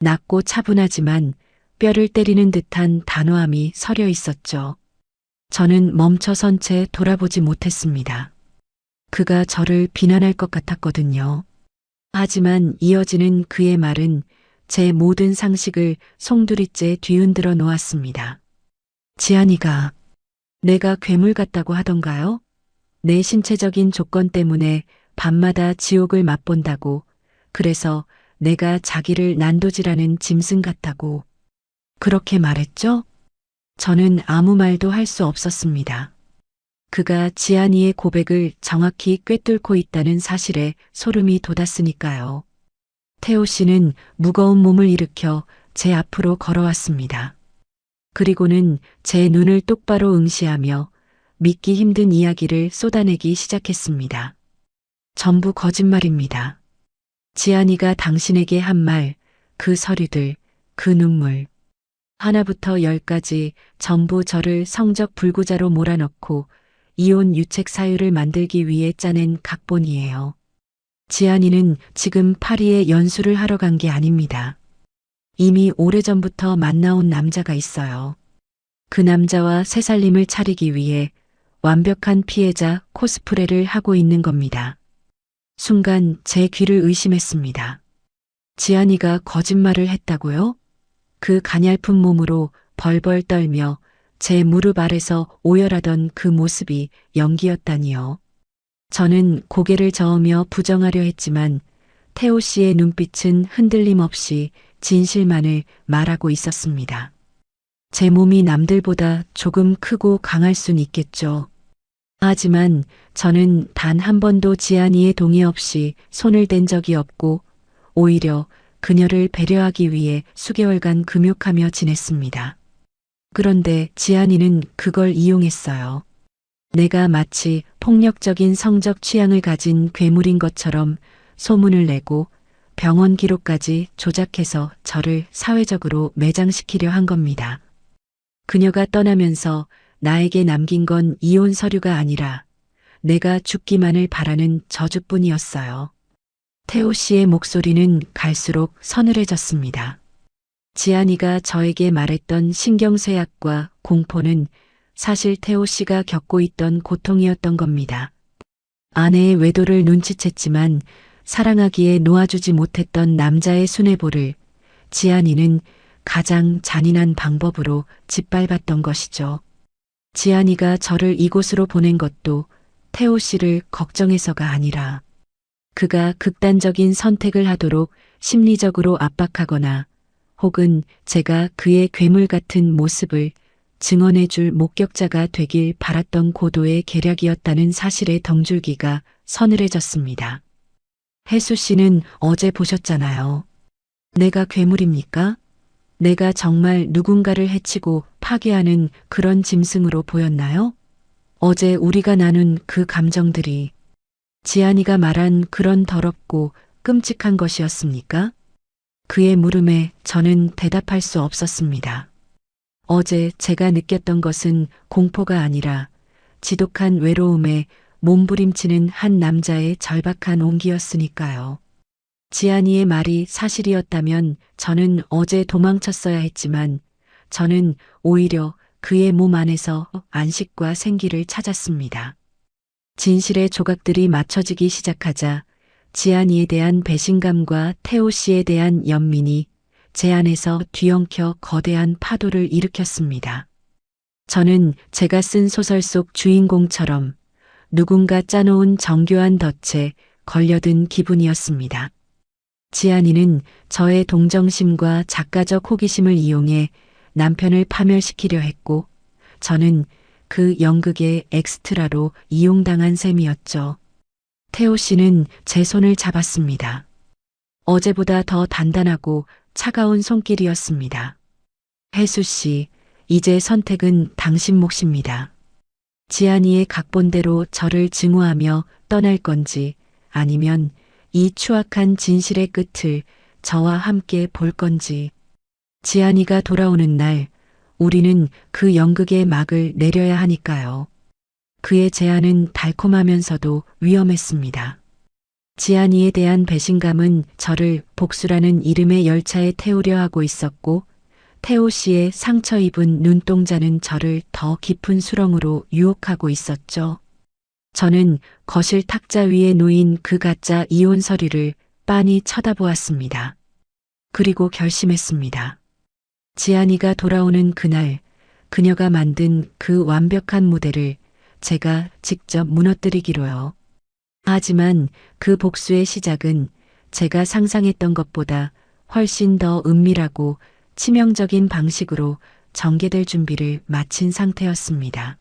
낮고 차분하지만 뼈를 때리는 듯한 단호함이 서려 있었죠. 저는 멈춰선 채 돌아보지 못했습니다. 그가 저를 비난할 것 같았거든요. 하지만 이어지는 그의 말은 제 모든 상식을 송두리째 뒤흔들어 놓았습니다. 지안이가 내가 괴물 같다고 하던가요? 내 신체적인 조건 때문에 밤마다 지옥을 맛본다고, 그래서 내가 자기를 난도질하는 짐승 같다고 그렇게 말했죠? 저는 아무 말도 할 수 없었습니다. 그가 지안이의 고백을 정확히 꿰뚫고 있다는 사실에 소름이 돋았으니까요. 태호 씨는 무거운 몸을 일으켜 제 앞으로 걸어왔습니다. 그리고는 제 눈을 똑바로 응시하며 믿기 힘든 이야기를 쏟아내기 시작했습니다. 전부 거짓말입니다. 지안이가 당신에게 한 말, 그 서류들, 그 눈물, 하나부터 열까지 전부 저를 성적 불구자로 몰아넣고 이혼 유책 사유를 만들기 위해 짜낸 각본이에요. 지안이는 지금 파리에 연수를 하러 간 게 아닙니다. 이미 오래전부터 만나온 남자가 있어요. 그 남자와 새살림을 차리기 위해 완벽한 피해자 코스프레를 하고 있는 겁니다. 순간 제 귀를 의심했습니다. 지안이가 거짓말을 했다고요? 그 가냘픈 몸으로 벌벌 떨며 제 무릎 아래서 오열하던 그 모습이 연기였다니요. 저는 고개를 저으며 부정하려 했지만 태호 씨의 눈빛은 흔들림 없이 진실만을 말하고 있었습니다. 제 몸이 남들보다 조금 크고 강할 순 있겠죠. 하지만 저는 단 한 번도 지안이의 동의 없이 손을 댄 적이 없고 오히려 그녀를 배려하기 위해 수개월간 금욕하며 지냈습니다. 그런데 지안이는 그걸 이용했어요. 내가 마치 폭력적인 성적 취향을 가진 괴물인 것처럼 소문을 내고 병원 기록까지 조작해서 저를 사회적으로 매장시키려 한 겁니다. 그녀가 떠나면서 나에게 남긴 건 이혼 서류가 아니라 내가 죽기만을 바라는 저주뿐이었어요. 태호 씨의 목소리는 갈수록 서늘해졌습니다. 지안이가 저에게 말했던 신경쇠약과 공포는 사실 태호 씨가 겪고 있던 고통이었던 겁니다. 아내의 외도를 눈치챘지만 사랑하기에 놓아주지 못했던 남자의 순애보를 지안이는 가장 잔인한 방법으로 짓밟았던 것이죠. 지안이가 저를 이곳으로 보낸 것도 태호 씨를 걱정해서가 아니라 그가 극단적인 선택을 하도록 심리적으로 압박하거나 혹은 제가 그의 괴물 같은 모습을 증언해줄 목격자가 되길 바랐던 고도의 계략이었다는 사실의 덩줄기가 서늘해졌습니다. 혜수 씨는 어제 보셨잖아요. 내가 괴물입니까? 내가 정말 누군가를 해치고 파괴하는 그런 짐승으로 보였나요? 어제 우리가 나눈 그 감정들이 지안이가 말한 그런 더럽고 끔찍한 것이었습니까? 그의 물음에 저는 대답할 수 없었습니다. 어제 제가 느꼈던 것은 공포가 아니라 지독한 외로움에 몸부림치는 한 남자의 절박한 온기였으니까요. 지안이의 말이 사실이었다면 저는 어제 도망쳤어야 했지만 저는 오히려 그의 몸 안에서 안식과 생기를 찾았습니다. 진실의 조각들이 맞춰지기 시작하자 지안이에 대한 배신감과 태호 씨에 대한 연민이 제 안에서 뒤엉켜 거대한 파도를 일으켰습니다. 저는 제가 쓴 소설 속 주인공처럼 누군가 짜놓은 정교한 덫에 걸려든 기분이었습니다. 지안이는 저의 동정심과 작가적 호기심을 이용해 남편을 파멸시키려 했고 저는 그 연극의 엑스트라로 이용당한 셈이었죠. 태호 씨는 제 손을 잡았습니다. 어제보다 더 단단하고 차가운 손길이었습니다. 혜수 씨, 이제 선택은 당신 몫입니다. 지안이의 각본대로 저를 증오하며 떠날 건지 아니면 이 추악한 진실의 끝을 저와 함께 볼 건지. 지안이가 돌아오는 날 우리는 그 연극의 막을 내려야 하니까요. 그의 제안은 달콤하면서도 위험했습니다. 지안이에 대한 배신감은 저를 복수라는 이름의 열차에 태우려 하고 있었고 태호 씨의 상처 입은 눈동자는 저를 더 깊은 수렁으로 유혹하고 있었죠. 저는 거실 탁자 위에 놓인 그 가짜 이혼 서류를 빤히 쳐다보았습니다. 그리고 결심했습니다. 지안이가 돌아오는 그날 그녀가 만든 그 완벽한 무대를 제가 직접 무너뜨리기로요. 하지만 그 복수의 시작은 제가 상상했던 것보다 훨씬 더 은밀하고 치명적인 방식으로 전개될 준비를 마친 상태였습니다.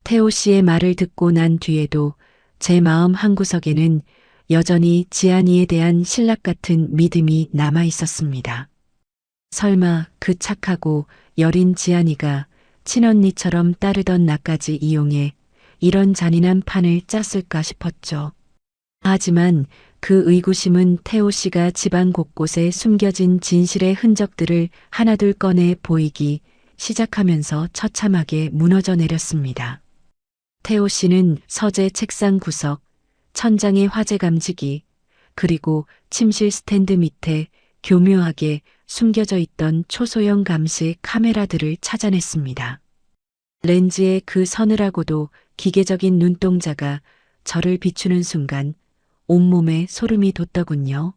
태호 씨의 말을 듣고 난 뒤에도 제 마음 한구석에는 여전히 지안이에 대한 신락 같은 믿음이 남아 있었습니다. 설마 그 착하고 여린 지안이가 친언니처럼 따르던 나까지 이용해 이런 잔인한 판을 짰을까 싶었죠. 하지만 그 의구심은 태호 씨가 집안 곳곳에 숨겨진 진실의 흔적들을 하나둘 꺼내 보이기 시작하면서 처참하게 무너져 내렸습니다. 태호 씨는 서재 책상 구석, 천장의 화재 감지기, 그리고 침실 스탠드 밑에 교묘하게 숨겨져 있던 초소형 감시 카메라들을 찾아냈습니다. 렌즈의 그 서늘하고도 기계적인 눈동자가 저를 비추는 순간 온몸에 소름이 돋더군요.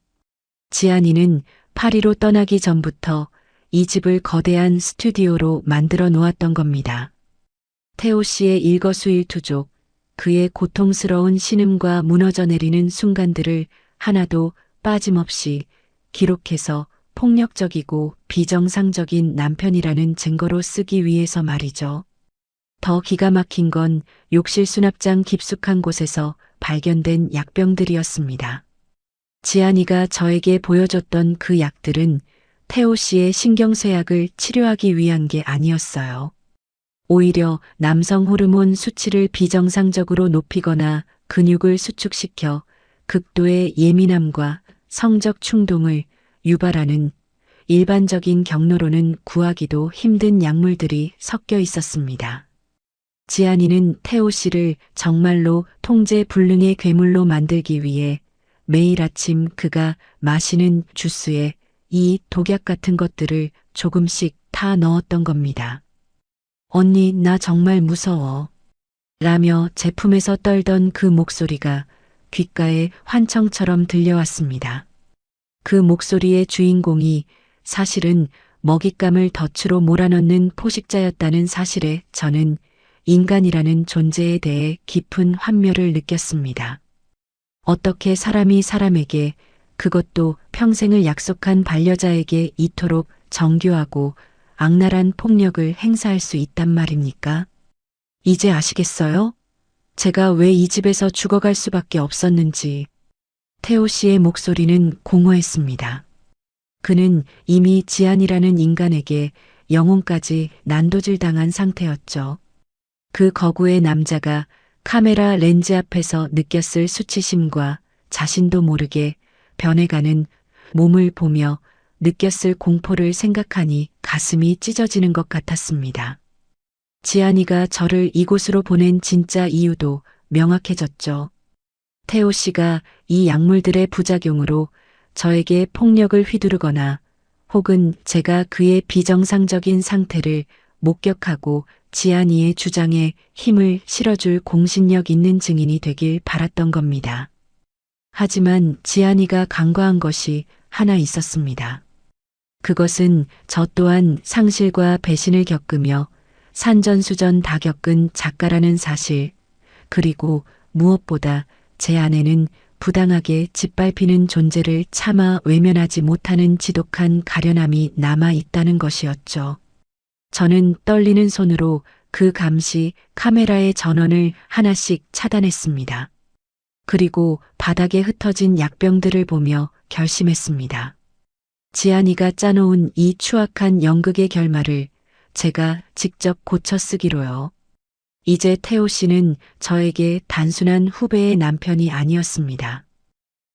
지안이는 파리로 떠나기 전부터 이 집을 거대한 스튜디오로 만들어 놓았던 겁니다. 태호 씨의 일거수일투족, 그의 고통스러운 신음과 무너져 내리는 순간들을 하나도 빠짐없이 기록해서 폭력적이고 비정상적인 남편이라는 증거로 쓰기 위해서 말이죠. 더 기가 막힌 건 욕실 수납장 깊숙한 곳에서 발견된 약병들이었습니다. 지안이가 저에게 보여줬던 그 약들은 태호 씨의 신경쇠약을 치료하기 위한 게 아니었어요. 오히려 남성 호르몬 수치를 비정상적으로 높이거나 근육을 수축시켜 극도의 예민함과 성적 충동을 유발하는 일반적인 경로로는 구하기도 힘든 약물들이 섞여 있었습니다. 지안이는 태호 씨를 정말로 통제불능의 괴물로 만들기 위해 매일 아침 그가 마시는 주스에 이 독약 같은 것들을 조금씩 타 넣었던 겁니다. 언니, 나 정말 무서워. 라며 제품에서 떨던 그 목소리가 귓가에 환청처럼 들려왔습니다. 그 목소리의 주인공이 사실은 먹잇감을 덫으로 몰아넣는 포식자였다는 사실에 저는 인간이라는 존재에 대해 깊은 환멸을 느꼈습니다. 어떻게 사람이 사람에게, 그것도 평생을 약속한 반려자에게 이토록 정교하고 악랄한 폭력을 행사할 수 있단 말입니까? 이제 아시겠어요? 제가 왜 이 집에서 죽어갈 수밖에 없었는지. 태호 씨의 목소리는 공허했습니다. 그는 이미 지안이라는 인간에게 영혼까지 난도질당한 상태였죠. 그 거구의 남자가 카메라 렌즈 앞에서 느꼈을 수치심과 자신도 모르게 변해가는 몸을 보며 느꼈을 공포를 생각하니 가슴이 찢어지는 것 같았습니다. 지안이가 저를 이곳으로 보낸 진짜 이유도 명확해졌죠. 태호 씨가 이 약물들의 부작용으로 저에게 폭력을 휘두르거나 혹은 제가 그의 비정상적인 상태를 목격하고 지안이의 주장에 힘을 실어줄 공신력 있는 증인이 되길 바랐던 겁니다. 하지만 지안이가 간과한 것이 하나 있었습니다. 그것은 저 또한 상실과 배신을 겪으며 산전수전 다 겪은 작가라는 사실, 그리고 무엇보다 제 안에는 부당하게 짓밟히는 존재를 차마 외면하지 못하는 지독한 가련함이 남아 있다는 것이었죠. 저는 떨리는 손으로 그 감시 카메라의 전원을 하나씩 차단했습니다. 그리고 바닥에 흩어진 약병들을 보며 결심했습니다. 지안이가 짜놓은 이 추악한 연극의 결말을 제가 직접 고쳐 쓰기로요. 이제 태호 씨는 저에게 단순한 후배의 남편이 아니었습니다.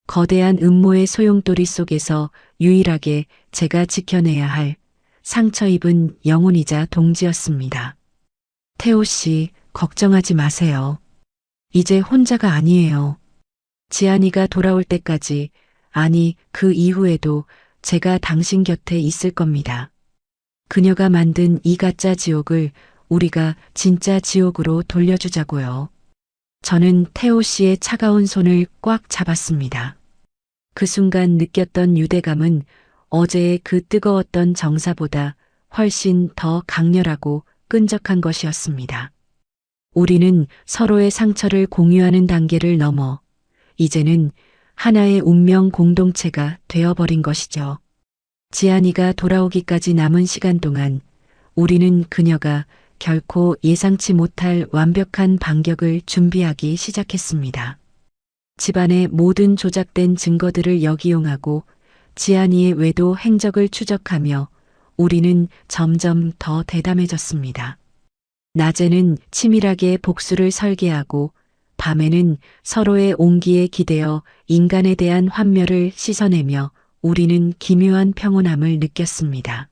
거대한 음모의 소용돌이 속에서 유일하게 제가 지켜내야 할 상처 입은 영혼이자 동지였습니다. 태호 씨, 걱정하지 마세요. 이제 혼자가 아니에요. 지안이가 돌아올 때까지, 아니, 그 이후에도 제가 당신 곁에 있을 겁니다. 그녀가 만든 이 가짜 지옥을 우리가 진짜 지옥으로 돌려주자고요. 저는 태호 씨의 차가운 손을 꽉 잡았습니다. 그 순간 느꼈던 유대감은 어제의 그 뜨거웠던 정사보다 훨씬 더 강렬하고 끈적한 것이었습니다. 우리는 서로의 상처를 공유하는 단계를 넘어 이제는 하나의 운명 공동체가 되어버린 것이죠. 지안이가 돌아오기까지 남은 시간 동안 우리는 그녀가 결코 예상치 못할 완벽한 반격을 준비하기 시작했습니다. 집안의 모든 조작된 증거들을 역이용하고 지안이의 외도 행적을 추적하며 우리는 점점 더 대담해졌습니다. 낮에는 치밀하게 복수를 설계하고 밤에는 서로의 온기에 기대어 인간에 대한 환멸을 씻어내며 우리는 기묘한 평온함을 느꼈습니다.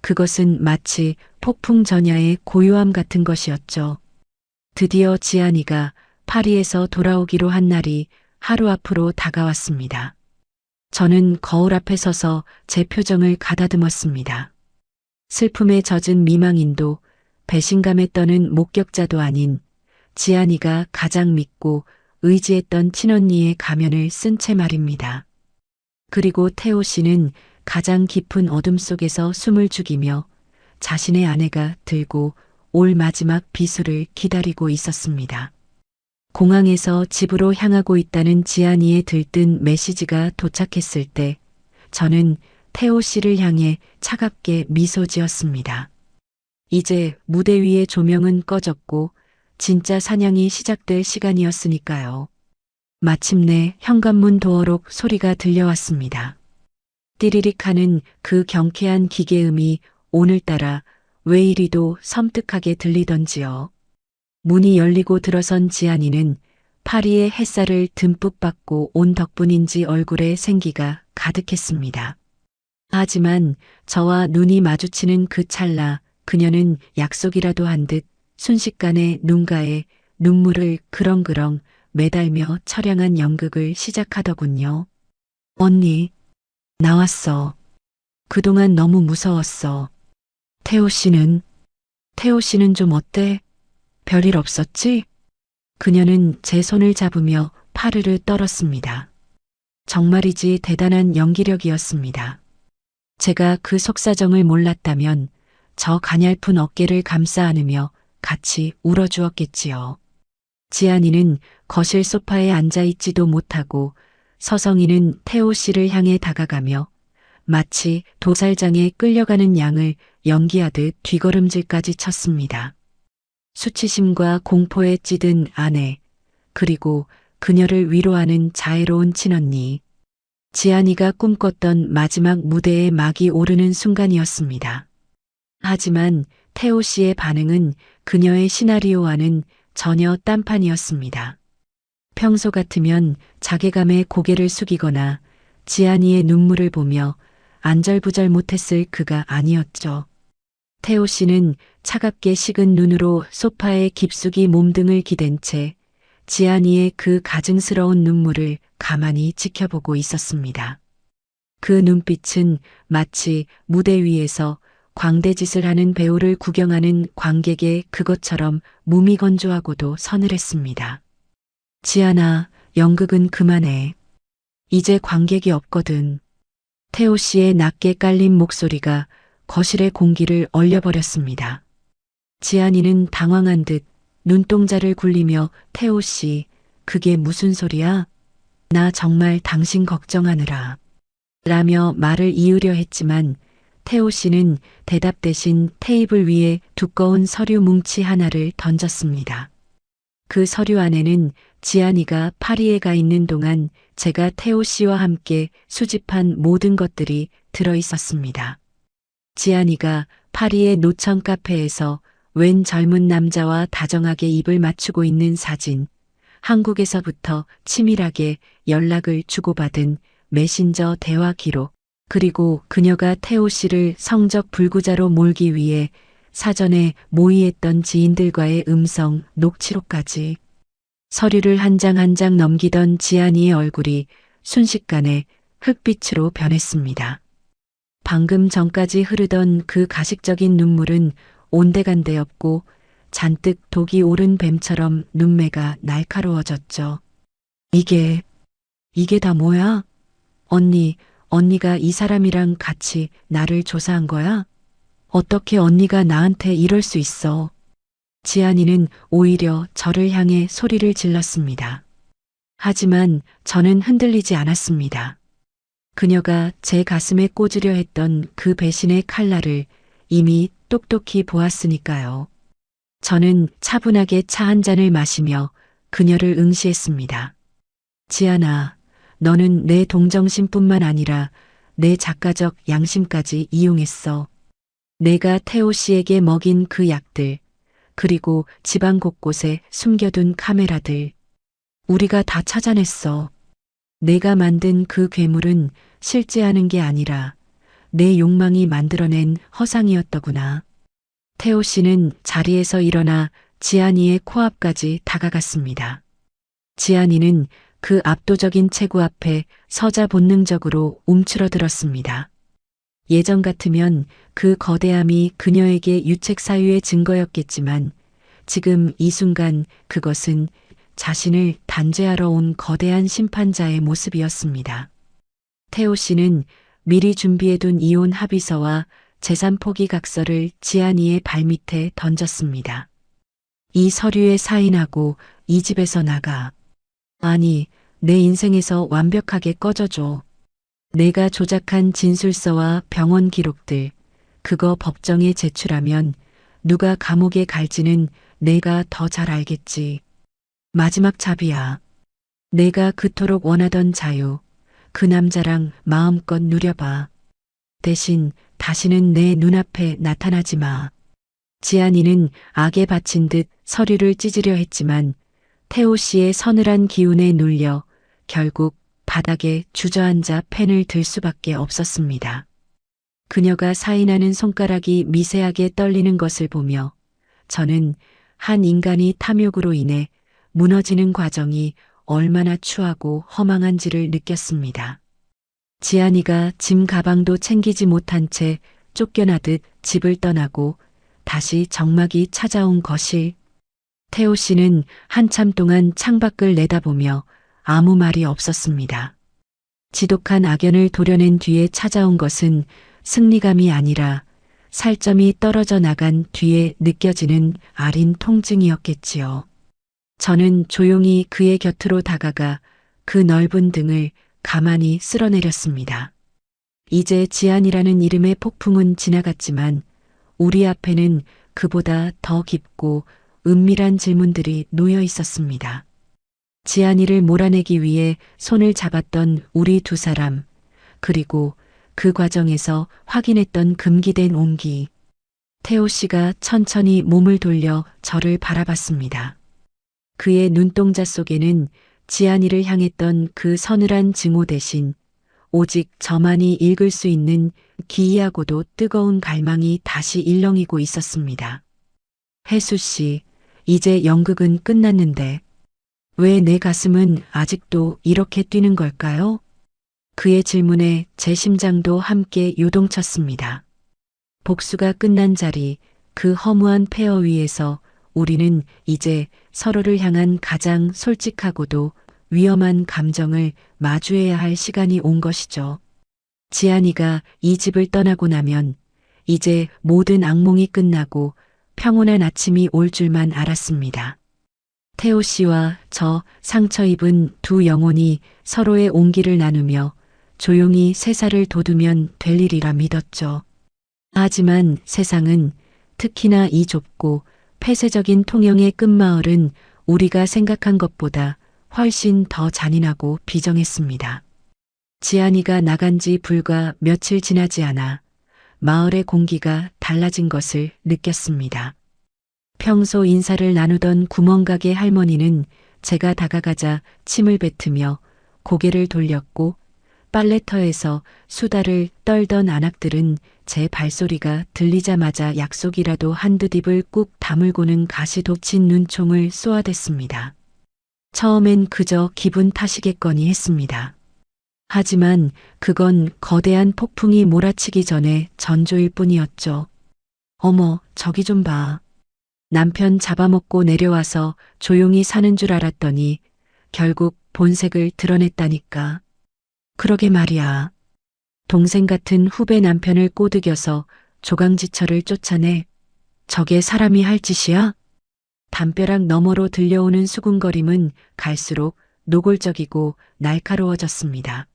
그것은 마치 폭풍 전야의 고요함 같은 것이었죠. 드디어 지안이가 파리에서 돌아오기로 한 날이 하루 앞으로 다가왔습니다. 저는 거울 앞에 서서 제 표정을 가다듬었습니다. 슬픔에 젖은 미망인도 배신감에 떠는 목격자도 아닌 지안이가 가장 믿고 의지했던 친언니의 가면을 쓴 채 말입니다. 그리고 태호 씨는 가장 깊은 어둠 속에서 숨을 죽이며 자신의 아내가 들고 올 마지막 비수를 기다리고 있었습니다. 공항에서 집으로 향하고 있다는 지안이의 들뜬 메시지가 도착했을 때 저는 태호 씨를 향해 차갑게 미소 지었습니다. 이제 무대 위의 조명은 꺼졌고 진짜 사냥이 시작될 시간이었으니까요. 마침내 현관문 도어록 소리가 들려왔습니다. 띠리릭 하는 그 경쾌한 기계음이 오늘따라 왜 이리도 섬뜩하게 들리던지요. 문이 열리고 들어선 지안이는 파리의 햇살을 듬뿍 받고 온 덕분인지 얼굴에 생기가 가득했습니다. 하지만 저와 눈이 마주치는 그 찰나 그녀는 약속이라도 한 듯 순식간에 눈가에 눈물을 그렁그렁 매달며 처량한 연극을 시작하더군요. 언니, 나왔어. 그동안 너무 무서웠어. 태호 씨는 좀 어때? 별일 없었지? 그녀는 제 손을 잡으며 파르르 떨었습니다. 정말이지 대단한 연기력이었습니다. 제가 그 속사정을 몰랐다면 저 가냘픈 어깨를 감싸 안으며 같이 울어주었겠지요. 지안이는 거실 소파에 앉아있지도 못하고 서성이는 태호 씨를 향해 다가가며 마치 도살장에 끌려가는 양을 연기하듯 뒷걸음질까지 쳤습니다. 수치심과 공포에 찌든 아내, 그리고 그녀를 위로하는 자애로운 친언니. 지안이가 꿈꿨던 마지막 무대에 막이 오르는 순간이었습니다. 하지만 태호 씨의 반응은 그녀의 시나리오와는 전혀 딴판이었습니다. 평소 같으면 자괴감에 고개를 숙이거나 지안이의 눈물을 보며 안절부절 못했을 그가 아니었죠. 태호 씨는 차갑게 식은 눈으로 소파에 깊숙이 몸등을 기댄 채 지안이의 그 가증스러운 눈물을 가만히 지켜보고 있었습니다. 그 눈빛은 마치 무대 위에서 광대짓을 하는 배우를 구경하는 관객의 그것처럼 무미건조하고도 서늘했습니다. 지안아, 연극은 그만해. 이제 관객이 없거든. 태호 씨의 낮게 깔린 목소리가 거실의 공기를 얼려버렸습니다. 지안이는 당황한 듯 눈동자를 굴리며 태호 씨, 그게 무슨 소리야? 나 정말 당신 걱정하느라. 라며 말을 이으려 했지만 태호 씨는 대답 대신 테이블 위에 두꺼운 서류 뭉치 하나를 던졌습니다. 그 서류 안에는 지안이가 파리에 가 있는 동안 제가 태호 씨와 함께 수집한 모든 것들이 들어 있었습니다. 지안이가 파리의 노천 카페에서 웬 젊은 남자와 다정하게 입을 맞추고 있는 사진, 한국에서부터 치밀하게 연락을 주고받은 메신저 대화 기록, 그리고 그녀가 태호 씨를 성적 불구자로 몰기 위해 사전에 모의했던 지인들과의 음성 녹취록까지. 서류를 한 장 한 장 넘기던 지안이의 얼굴이 순식간에 흑빛으로 변했습니다. 방금 전까지 흐르던 그 가식적인 눈물은 온데간데 없고 잔뜩 독이 오른 뱀처럼 눈매가 날카로워졌죠. 이게 다 뭐야? 언니가 이 사람이랑 같이 나를 조사한 거야? 어떻게 언니가 나한테 이럴 수 있어? 지안이는 오히려 저를 향해 소리를 질렀습니다. 하지만 저는 흔들리지 않았습니다. 그녀가 제 가슴에 꽂으려 했던 그 배신의 칼날을 이미 똑똑히 보았으니까요. 저는 차분하게 차 한 잔을 마시며 그녀를 응시했습니다. 지안아, 너는 내 동정심뿐만 아니라 내 작가적 양심까지 이용했어. 내가 태호 씨에게 먹인 그 약들, 그리고 집안 곳곳에 숨겨둔 카메라들, 우리가 다 찾아냈어. 내가 만든 그 괴물은 실제하는 게 아니라 내 욕망이 만들어낸 허상이었더구나. 태호 씨는 자리에서 일어나 지안이의 코앞까지 다가갔습니다. 지안이는 그 압도적인 체구 앞에 서자 본능적으로 움츠러들었습니다. 예전 같으면 그 거대함이 그녀에게 유책 사유의 증거였겠지만 지금 이 순간 그것은 자신을 단죄하러 온 거대한 심판자의 모습이었습니다. 태호 씨는 미리 준비해둔 이혼 합의서와 재산 포기 각서를 지안이의 발밑에 던졌습니다. 이 서류에 사인하고 이 집에서 나가. 아니, 내 인생에서 완벽하게 꺼져줘. 내가 조작한 진술서와 병원 기록들, 그거 법정에 제출하면 누가 감옥에 갈지는 내가 더 잘 알겠지. 마지막 잡이야. 내가 그토록 원하던 자유, 그 남자랑 마음껏 누려봐. 대신 다시는 내 눈앞에 나타나지 마. 지안이는 악에 바친 듯 서류를 찢으려 했지만 태호 씨의 서늘한 기운에 눌려 결국 바닥에 주저앉아 펜을 들 수밖에 없었습니다. 그녀가 사인하는 손가락이 미세하게 떨리는 것을 보며 저는 한 인간이 탐욕으로 인해 무너지는 과정이 얼마나 추하고 허망한지를 느꼈습니다. 지안이가 짐 가방도 챙기지 못한 채 쫓겨나듯 집을 떠나고 다시 정막이 찾아온 거실. 태호 씨는 한참 동안 창밖을 내다보며 아무 말이 없었습니다. 지독한 악연을 도려낸 뒤에 찾아온 것은 승리감이 아니라 살점이 떨어져 나간 뒤에 느껴지는 아린 통증이었겠지요. 저는 조용히 그의 곁으로 다가가 그 넓은 등을 가만히 쓸어내렸습니다. 이제 지안이라는 이름의 폭풍은 지나갔지만 우리 앞에는 그보다 더 깊고 은밀한 질문들이 놓여 있었습니다. 지안이를 몰아내기 위해 손을 잡았던 우리 두 사람, 그리고 그 과정에서 확인했던 금기된 온기. 태호 씨가 천천히 몸을 돌려 저를 바라봤습니다. 그의 눈동자 속에는 지안이를 향했던 그 서늘한 증오 대신 오직 저만이 읽을 수 있는 기이하고도 뜨거운 갈망이 다시 일렁이고 있었습니다. 혜수 씨, 이제 연극은 끝났는데 왜 내 가슴은 아직도 이렇게 뛰는 걸까요? 그의 질문에 제 심장도 함께 요동쳤습니다. 복수가 끝난 자리, 그 허무한 폐허 위에서 우리는 이제 서로를 향한 가장 솔직하고도 위험한 감정을 마주해야 할 시간이 온 것이죠. 지안이가 이 집을 떠나고 나면 이제 모든 악몽이 끝나고 평온한 아침이 올 줄만 알았습니다. 태호 씨와 저 상처 입은 두 영혼이 서로의 온기를 나누며 조용히 세살을 돋우면 될 일이라 믿었죠. 하지만 세상은, 특히나 이 좁고 폐쇄적인 통영의 끝마을은 우리가 생각한 것보다 훨씬 더 잔인하고 비정했습니다. 지안이가 나간 지 불과 며칠 지나지 않아 마을의 공기가 달라진 것을 느꼈습니다. 평소 인사를 나누던 구멍가게 할머니는 제가 다가가자 침을 뱉으며 고개를 돌렸고, 빨래터에서 수다를 떨던 아낙들은 제 발소리가 들리자마자 약속이라도 한두 입을 꾹 다물고는 가시 돋친 눈총을 쏘아댔습니다. 처음엔 그저 기분 탓이겠거니 했습니다. 하지만 그건 거대한 폭풍이 몰아치기 전에 전조일 뿐이었죠. 어머, 저기 좀 봐. 남편 잡아먹고 내려와서 조용히 사는 줄 알았더니 결국 본색을 드러냈다니까. 그러게 말이야. 동생 같은 후배 남편을 꼬드겨서 조강지처를 쫓아내. 저게 사람이 할 짓이야? 담벼락 너머로 들려오는 수군거림은 갈수록 노골적이고 날카로워졌습니다.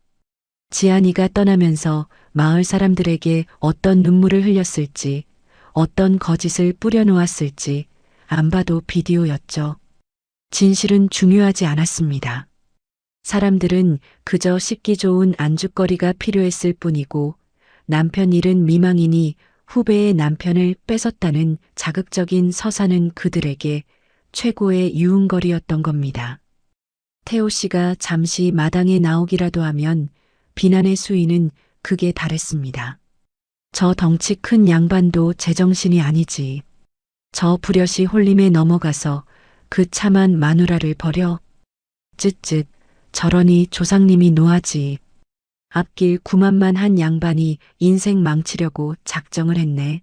지안이가 떠나면서 마을 사람들에게 어떤 눈물을 흘렸을지, 어떤 거짓을 뿌려놓았을지 안 봐도 비디오였죠. 진실은 중요하지 않았습니다. 사람들은 그저 씹기 좋은 안주거리가 필요했을 뿐이고, 남편 일은 미망이니 후배의 남편을 뺏었다는 자극적인 서사는 그들에게 최고의 유흥거리였던 겁니다. 태호 씨가 잠시 마당에 나오기라도 하면 비난의 수위는 극에 달했습니다. 저 덩치 큰 양반도 제정신이 아니지. 저 불효시 홀림에 넘어가서 그 참한 마누라를 버려. 쯧쯧, 저러니 조상님이 노하지. 앞길 구만만한 양반이 인생 망치려고 작정을 했네.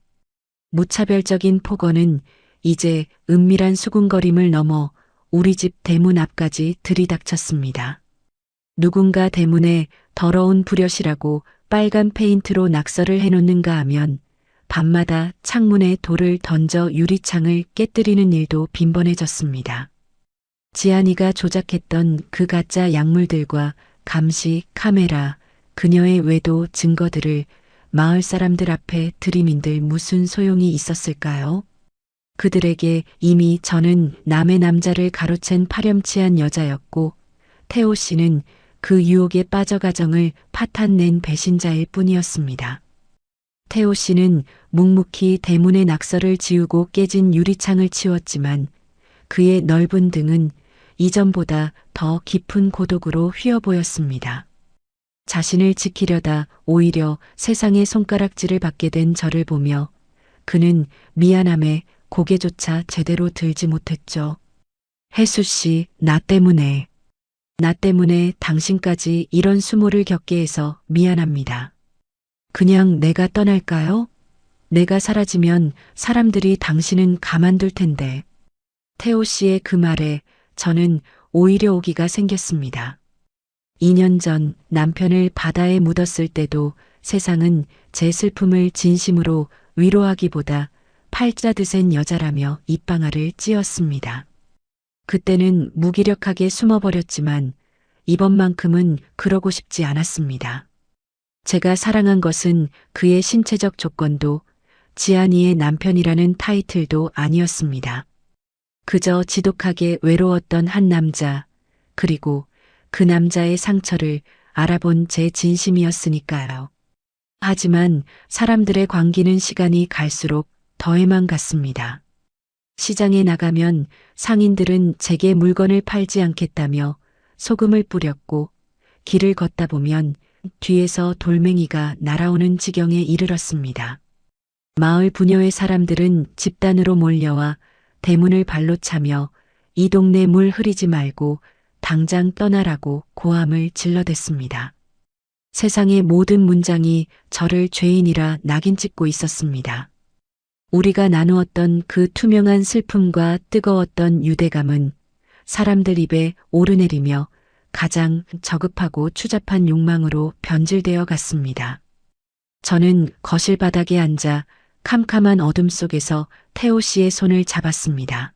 무차별적인 폭언은 이제 은밀한 수군거림을 넘어 우리 집 대문 앞까지 들이닥쳤습니다. 누군가 대문에 더러운 불효시라고 빨간 페인트로 낙서를 해놓는가 하면 밤마다 창문에 돌을 던져 유리창을 깨뜨리는 일도 빈번해졌습니다. 지안이가 조작했던 그 가짜 약물들과 감시, 카메라, 그녀의 외도 증거들을 마을 사람들 앞에 들이민들 무슨 소용이 있었을까요? 그들에게 이미 저는 남의 남자를 가로챈 파렴치한 여자였고, 태호 씨는 그 유혹에 빠져 가정을 파탄낸 배신자일 뿐이었습니다. 태호 씨는 묵묵히 대문의 낙서를 지우고 깨진 유리창을 치웠지만 그의 넓은 등은 이전보다 더 깊은 고독으로 휘어 보였습니다. 자신을 지키려다 오히려 세상의 손가락질을 받게 된 저를 보며 그는 미안함에 고개조차 제대로 들지 못했죠. 혜수 씨, 나 때문에 당신까지 이런 수모를 겪게 해서 미안합니다. 그냥 내가 떠날까요? 내가 사라지면 사람들이 당신은 가만둘 텐데. 태호 씨의 그 말에 저는 오히려 오기가 생겼습니다. 2년 전 남편을 바다에 묻었을 때도 세상은 제 슬픔을 진심으로 위로하기보다 팔자 드센 여자라며 입방아를 찧었습니다. 그때는 무기력하게 숨어버렸지만 이번만큼은 그러고 싶지 않았습니다. 제가 사랑한 것은 그의 신체적 조건도 지안이의 남편이라는 타이틀도 아니었습니다. 그저 지독하게 외로웠던 한 남자, 그리고 그 남자의 상처를 알아본 제 진심이었으니까요. 하지만 사람들의 광기는 시간이 갈수록 더해만 갔습니다. 시장에 나가면 상인들은 제게 물건을 팔지 않겠다며 소금을 뿌렸고, 길을 걷다 보면 뒤에서 돌멩이가 날아오는 지경에 이르렀습니다. 마을 부녀의 사람들은 집단으로 몰려와 대문을 발로 차며 이 동네 물 흐리지 말고 당장 떠나라고 고함을 질러댔습니다. 세상의 모든 문장이 저를 죄인이라 낙인 찍고 있었습니다. 우리가 나누었던 그 투명한 슬픔과 뜨거웠던 유대감은 사람들 입에 오르내리며 가장 저급하고 추잡한 욕망으로 변질되어 갔습니다. 저는 거실 바닥에 앉아 캄캄한 어둠 속에서 태호 씨의 손을 잡았습니다.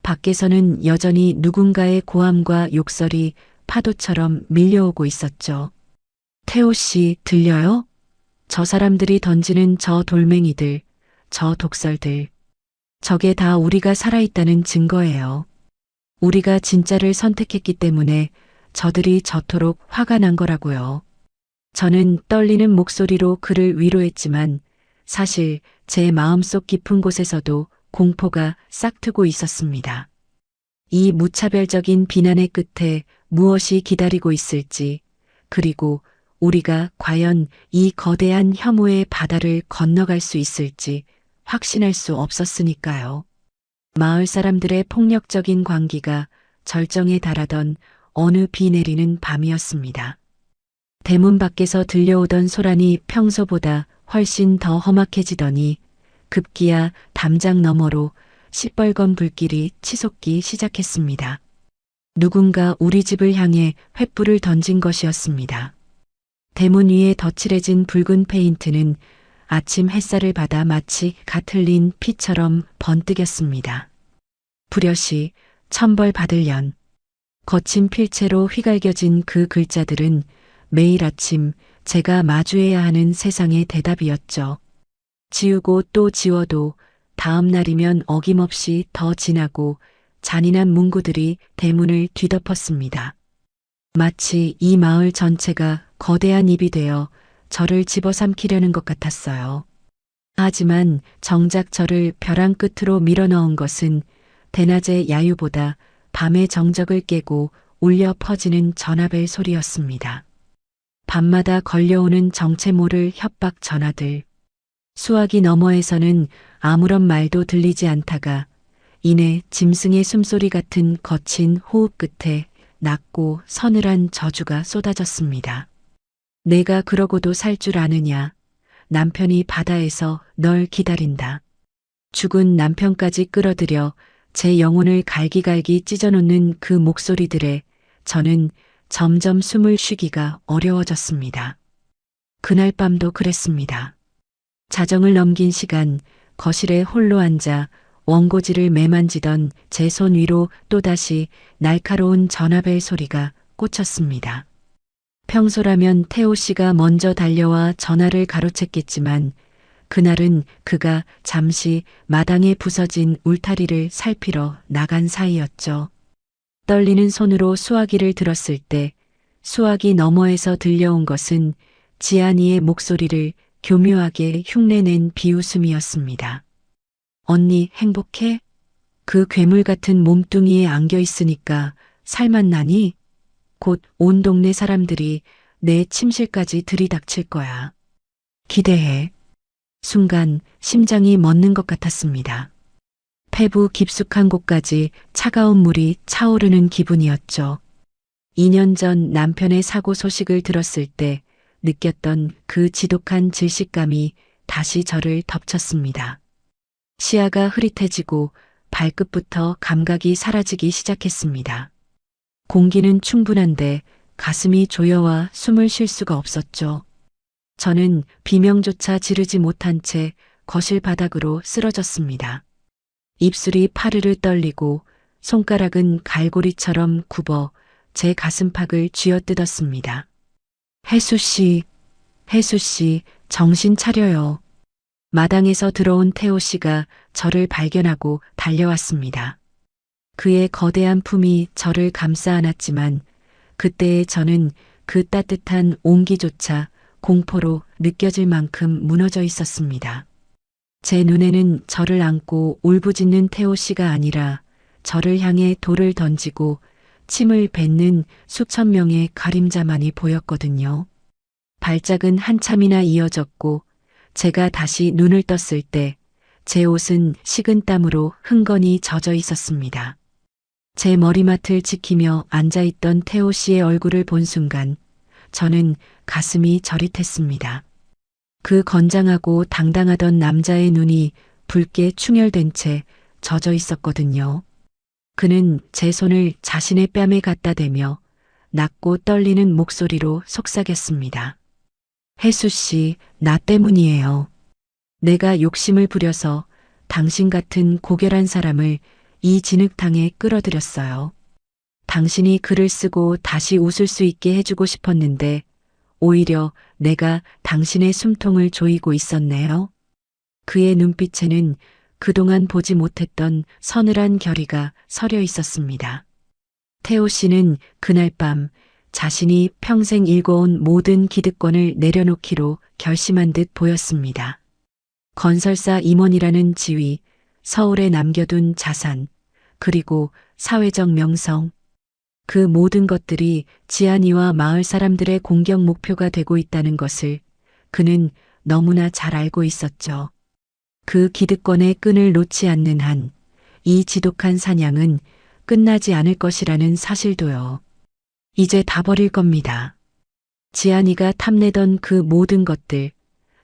밖에서는 여전히 누군가의 고함과 욕설이 파도처럼 밀려오고 있었죠. 태호 씨, 들려요? 저 사람들이 던지는 저 돌멩이들, 저 독설들. 저게 다 우리가 살아있다는 증거예요. 우리가 진짜를 선택했기 때문에 저들이 저토록 화가 난 거라고요. 저는 떨리는 목소리로 그를 위로했지만 사실 제 마음속 깊은 곳에서도 공포가 싹트고 있었습니다. 이 무차별적인 비난의 끝에 무엇이 기다리고 있을지, 그리고 우리가 과연 이 거대한 혐오의 바다를 건너갈 수 있을지 확신할 수 없었으니까요. 마을 사람들의 폭력적인 광기가 절정에 달하던 어느 비 내리는 밤이었습니다. 대문 밖에서 들려오던 소란이 평소보다 훨씬 더 험악해지더니 급기야 담장 너머로 시뻘건 불길이 치솟기 시작했습니다. 누군가 우리 집을 향해 횃불을 던진 것이었습니다. 대문 위에 덧칠해진 붉은 페인트는 아침 햇살을 받아 마치 갓 흘린 피처럼 번뜩였습니다. 불여시 천벌 받을 년. 거친 필체로 휘갈겨진 그 글자들은 매일 아침 제가 마주해야 하는 세상의 대답이었죠. 지우고 또 지워도 다음 날이면 어김없이 더 진하고 잔인한 문구들이 대문을 뒤덮었습니다. 마치 이 마을 전체가 거대한 입이 되어 저를 집어삼키려는 것 같았어요. 하지만 정작 저를 벼랑 끝으로 밀어넣은 것은 대낮의 야유보다 밤의 정적을 깨고 울려 퍼지는 전화벨 소리였습니다. 밤마다 걸려오는 정체 모를 협박 전화들. 수화기 너머에서는 아무런 말도 들리지 않다가 이내 짐승의 숨소리 같은 거친 호흡 끝에 낮고 서늘한 저주가 쏟아졌습니다. 내가 그러고도 살 줄 아느냐. 남편이 바다에서 널 기다린다. 죽은 남편까지 끌어들여 제 영혼을 갈기갈기 찢어놓는 그 목소리들에 저는 점점 숨을 쉬기가 어려워졌습니다. 그날 밤도 그랬습니다. 자정을 넘긴 시간 거실에 홀로 앉아 원고지를 매만지던 제 손 위로 또다시 날카로운 전화벨 소리가 꽂혔습니다. 평소라면 태호 씨가 먼저 달려와 전화를 가로챘겠지만 그날은 그가 잠시 마당에 부서진 울타리를 살피러 나간 사이였죠. 떨리는 손으로 수화기를 들었을 때 수화기 너머에서 들려온 것은 지안이의 목소리를 교묘하게 흉내낸 비웃음이었습니다. 언니 행복해? 그 괴물 같은 몸뚱이에 안겨 있으니까 살맛나니? 곧 온 동네 사람들이 내 침실까지 들이닥칠 거야. 기대해. 순간 심장이 멎는 것 같았습니다. 폐부 깊숙한 곳까지 차가운 물이 차오르는 기분이었죠. 2년 전 남편의 사고 소식을 들었을 때 느꼈던 그 지독한 질식감이 다시 저를 덮쳤습니다. 시야가 흐릿해지고 발끝부터 감각이 사라지기 시작했습니다. 공기는 충분한데 가슴이 조여와 숨을 쉴 수가 없었죠. 저는 비명조차 지르지 못한 채 거실 바닥으로 쓰러졌습니다. 입술이 파르르 떨리고 손가락은 갈고리처럼 굽어 제 가슴팍을 쥐어뜯었습니다. 혜수 씨, 정신 차려요. 마당에서 들어온 태호 씨가 저를 발견하고 달려왔습니다. 그의 거대한 품이 저를 감싸 안았지만 그때의 저는 그 따뜻한 온기조차 공포로 느껴질 만큼 무너져 있었습니다. 제 눈에는 저를 안고 울부짖는 태호 씨가 아니라 저를 향해 돌을 던지고 침을 뱉는 수천 명의 그림자만이 보였거든요. 발작은 한참이나 이어졌고 제가 다시 눈을 떴을 때 제 옷은 식은 땀으로 흥건히 젖어 있었습니다. 제 머리맡을 지키며 앉아있던 태호 씨의 얼굴을 본 순간 저는 가슴이 저릿했습니다. 그 건장하고 당당하던 남자의 눈이 붉게 충혈된 채 젖어 있었거든요. 그는 제 손을 자신의 뺨에 갖다 대며 낮고 떨리는 목소리로 속삭였습니다. 혜수 씨, 나 때문이에요. 내가 욕심을 부려서 당신 같은 고결한 사람을 이 진흙탕에 끌어들였어요. 당신이 글을 쓰고 다시 웃을 수 있게 해주고 싶었는데 오히려 내가 당신의 숨통을 조이고 있었네요. 그의 눈빛에는 그동안 보지 못했던 서늘한 결의가 서려 있었습니다. 태호 씨는 그날 밤 자신이 평생 일궈온 모든 기득권을 내려놓기로 결심한 듯 보였습니다. 건설사 임원이라는 지위, 서울에 남겨둔 자산, 그리고 사회적 명성. 그 모든 것들이 지안이와 마을 사람들의 공격 목표가 되고 있다는 것을 그는 너무나 잘 알고 있었죠. 그 기득권의 끈을 놓지 않는 한, 이 지독한 사냥은 끝나지 않을 것이라는 사실도요. 이제 다 버릴 겁니다. 지안이가 탐내던 그 모든 것들,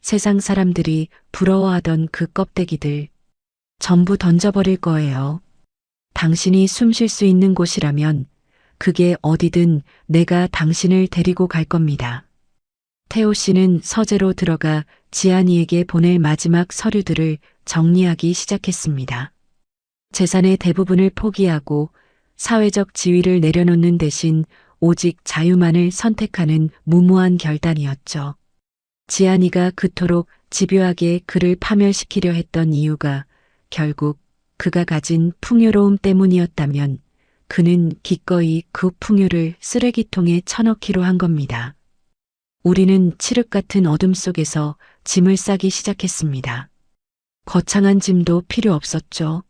세상 사람들이 부러워하던 그 껍데기들, 전부 던져버릴 거예요. 당신이 숨 쉴 수 있는 곳이라면 그게 어디든 내가 당신을 데리고 갈 겁니다. 태호 씨는 서재로 들어가 지안이에게 보낼 마지막 서류들을 정리하기 시작했습니다. 재산의 대부분을 포기하고 사회적 지위를 내려놓는 대신 오직 자유만을 선택하는 무모한 결단이었죠. 지안이가 그토록 집요하게 그를 파멸시키려 했던 이유가 결국 그가 가진 풍요로움 때문이었다면 그는 기꺼이 그 풍요를 쓰레기통에 쳐넣기로 한 겁니다. 우리는 칠흑 같은 어둠 속에서 짐을 싸기 시작했습니다. 거창한 짐도 필요 없었죠.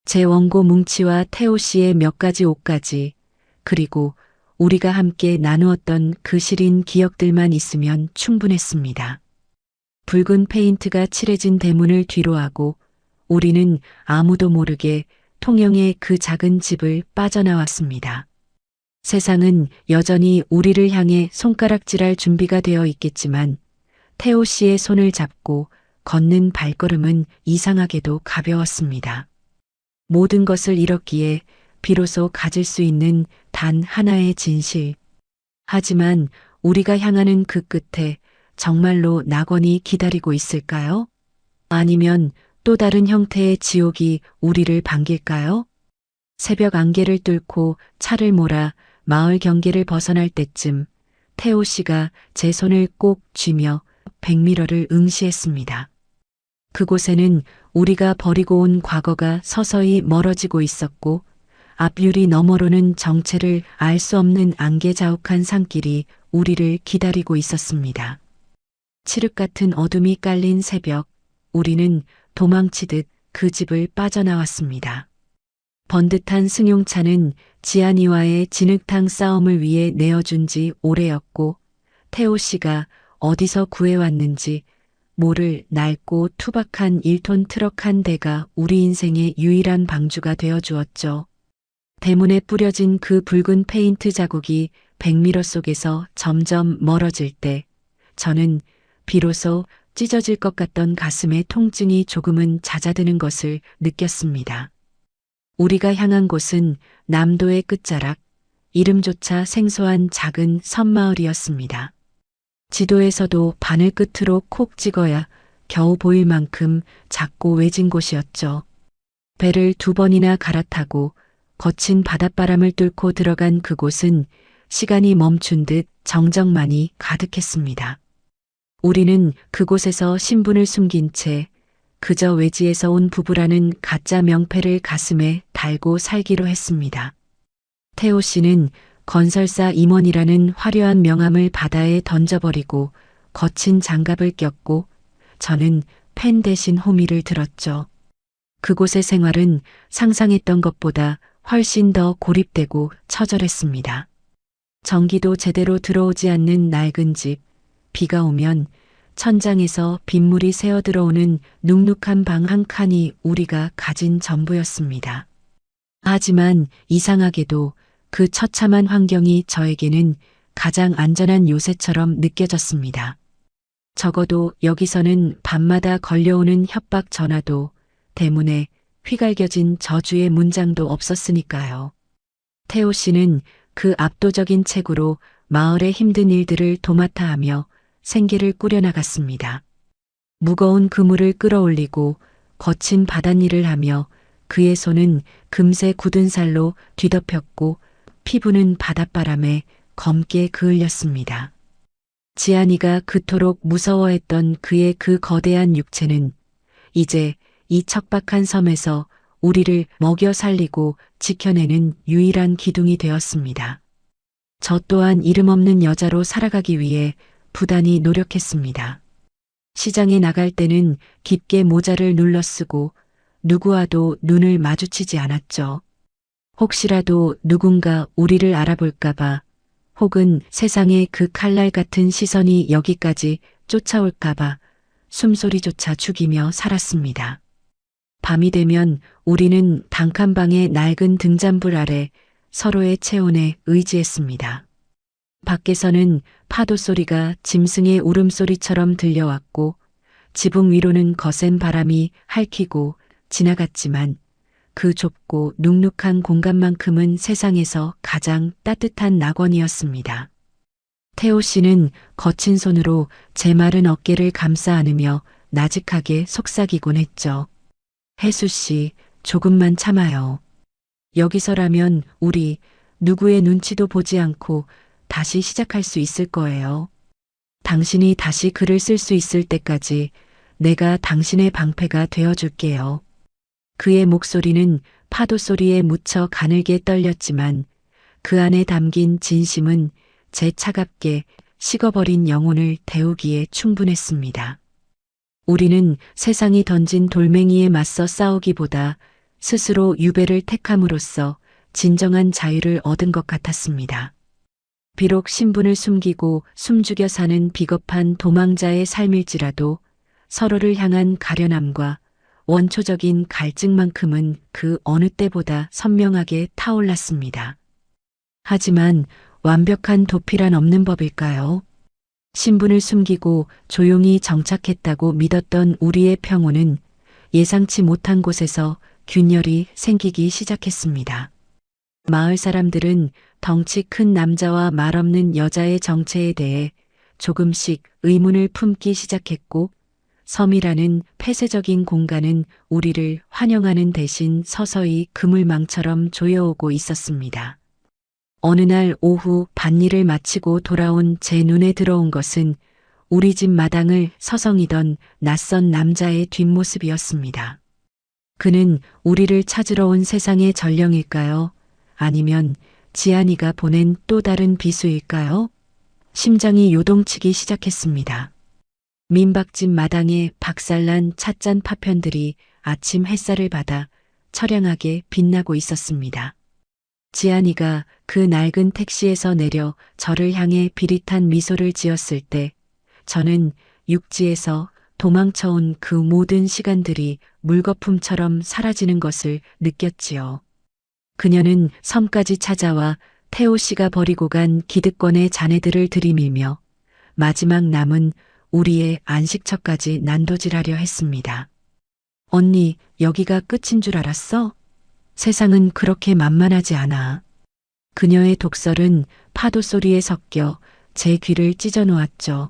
제 원고 뭉치와 태호 씨의 몇 가지 옷가지, 그리고 우리가 함께 나누었던 그 시린 기억들만 있으면 충분했습니다. 붉은 페인트가 칠해진 대문을 뒤로하고 우리는 아무도 모르게 통영의 그 작은 집을 빠져나왔습니다. 세상은 여전히 우리를 향해 손가락질할 준비가 되어 있겠지만 태호 씨의 손을 잡고 걷는 발걸음은 이상하게도 가벼웠습니다. 모든 것을 잃었기에 비로소 가질 수 있는 단 하나의 진실. 하지만 우리가 향하는 그 끝에 정말로 낙원이 기다리고 있을까요? 아니면 또 다른 형태의 지옥이 우리를 반길까요? 새벽 안개를 뚫고 차를 몰아 마을 경계를 벗어날 때쯤 태호 씨가 제 손을 꼭 쥐며 백미러를 응시했습니다. 그곳에는 우리가 버리고 온 과거가 서서히 멀어지고 있었고 앞유리 너머로는 정체를 알 수 없는 안개 자욱한 산길이 우리를 기다리고 있었습니다. 칠흑 같은 어둠이 깔린 새벽, 우리는 도망치듯 그 집을 빠져나왔습니다. 번듯한 승용차는 지안이와의 진흙탕 싸움을 위해 내어준 지 오래였고 태호 씨가 어디서 구해왔는지 모를 낡고 투박한 1톤 트럭 한 대가 우리 인생의 유일한 방주가 되어주었죠. 대문에 뿌려진 그 붉은 페인트 자국이 백미러 속에서 점점 멀어질 때 저는 비로소 찢어질 것 같던 가슴의 통증이 조금은 잦아드는 것을 느꼈습니다. 우리가 향한 곳은 남도의 끝자락, 이름조차 생소한 작은 섬마을이었습니다. 지도에서도 바늘 끝으로 콕 찍어야 겨우 보일 만큼 작고 외진 곳이었죠. 배를 2번이나 갈아타고 거친 바닷바람을 뚫고 들어간 그곳은 시간이 멈춘 듯 정적만이 가득했습니다. 우리는 그곳에서 신분을 숨긴 채 그저 외지에서 온 부부라는 가짜 명패를 가슴에 달고 살기로 했습니다. 태호 씨는 건설사 임원이라는 화려한 명함을 바다에 던져버리고 거친 장갑을 꼈고 저는 펜 대신 호미를 들었죠. 그곳의 생활은 상상했던 것보다 훨씬 더 고립되고 처절했습니다. 전기도 제대로 들어오지 않는 낡은 집, 비가 오면 천장에서 빗물이 새어 들어오는 눅눅한 방 한 칸이 우리가 가진 전부였습니다. 하지만 이상하게도 그 처참한 환경이 저에게는 가장 안전한 요새처럼 느껴졌습니다. 적어도 여기서는 밤마다 걸려오는 협박 전화도 대문에 휘갈겨진 저주의 문장도 없었으니까요. 태호 씨는 그 압도적인 책으로 마을의 힘든 일들을 도맡아 하며 생계를 꾸려나갔습니다. 무거운 그물을 끌어올리고 거친 바닷일을 하며 그의 손은 금세 굳은 살로 뒤덮였고 피부는 바닷바람에 검게 그을렸습니다. 지안이가 그토록 무서워했던 그의 그 거대한 육체는 이제 이 척박한 섬에서 우리를 먹여 살리고 지켜내는 유일한 기둥이 되었습니다. 저 또한 이름 없는 여자로 살아가기 위해 부단히 노력했습니다. 시장에 나갈 때는 깊게 모자를 눌러 쓰고 누구와도 눈을 마주치지 않았죠. 혹시라도 누군가 우리를 알아볼까봐, 혹은 세상의 그 칼날 같은 시선이 여기까지 쫓아올까봐 숨소리조차 죽이며 살았습니다. 밤이 되면 우리는 단칸방의 낡은 등잔불 아래 서로의 체온에 의지했습니다. 밖에서는 파도 소리가 짐승의 울음소리처럼 들려왔고, 지붕 위로는 거센 바람이 핥히고 지나갔지만, 그 좁고 눅눅한 공간만큼은 세상에서 가장 따뜻한 낙원이었습니다. 태호 씨는 거친 손으로 제 마른 어깨를 감싸 안으며 나직하게 속삭이곤 했죠. 혜수 씨, 조금만 참아요. 여기서라면 우리 누구의 눈치도 보지 않고 다시 시작할 수 있을 거예요. 당신이 다시 글을 쓸 수 있을 때까지 내가 당신의 방패가 되어줄게요. 그의 목소리는 파도 소리에 묻혀 가늘게 떨렸지만 그 안에 담긴 진심은 제 차갑게 식어버린 영혼을 데우기에 충분했습니다. 우리는 세상이 던진 돌멩이에 맞서 싸우기보다 스스로 유배를 택함으로써 진정한 자유를 얻은 것 같았습니다. 비록 신분을 숨기고 숨죽여 사는 비겁한 도망자의 삶일지라도 서로를 향한 가련함과 원초적인 갈증만큼은 그 어느 때보다 선명하게 타올랐습니다. 하지만 완벽한 도피란 없는 법일까요? 신분을 숨기고 조용히 정착했다고 믿었던 우리의 평온은 예상치 못한 곳에서 균열이 생기기 시작했습니다. 마을 사람들은 덩치 큰 남자와 말없는 여자의 정체에 대해 조금씩 의문을 품기 시작했고, 섬이라는 폐쇄적인 공간은 우리를 환영하는 대신 서서히 그물망처럼 조여오고 있었습니다. 어느 날 오후 밭일을 마치고 돌아온 제 눈에 들어온 것은 우리 집 마당을 서성이던 낯선 남자의 뒷모습이었습니다. 그는 우리를 찾으러 온 세상의 전령일까요? 아니면 지안이가 보낸 또 다른 비수일까요? 심장이 요동치기 시작했습니다. 민박집 마당에 박살난 찻잔 파편들이 아침 햇살을 받아 처량하게 빛나고 있었습니다. 지안이가 그 낡은 택시에서 내려 저를 향해 비릿한 미소를 지었을 때 저는 육지에서 도망쳐온 그 모든 시간들이 물거품처럼 사라지는 것을 느꼈지요. 그녀는 섬까지 찾아와 태호 씨가 버리고 간 기득권의 자네들을 들이밀며 마지막 남은 우리의 안식처까지 난도질하려 했습니다. 언니, 여기가 끝인 줄 알았어? 세상은 그렇게 만만하지 않아. 그녀의 독설은 파도 소리에 섞여 제 귀를 찢어 놓았죠.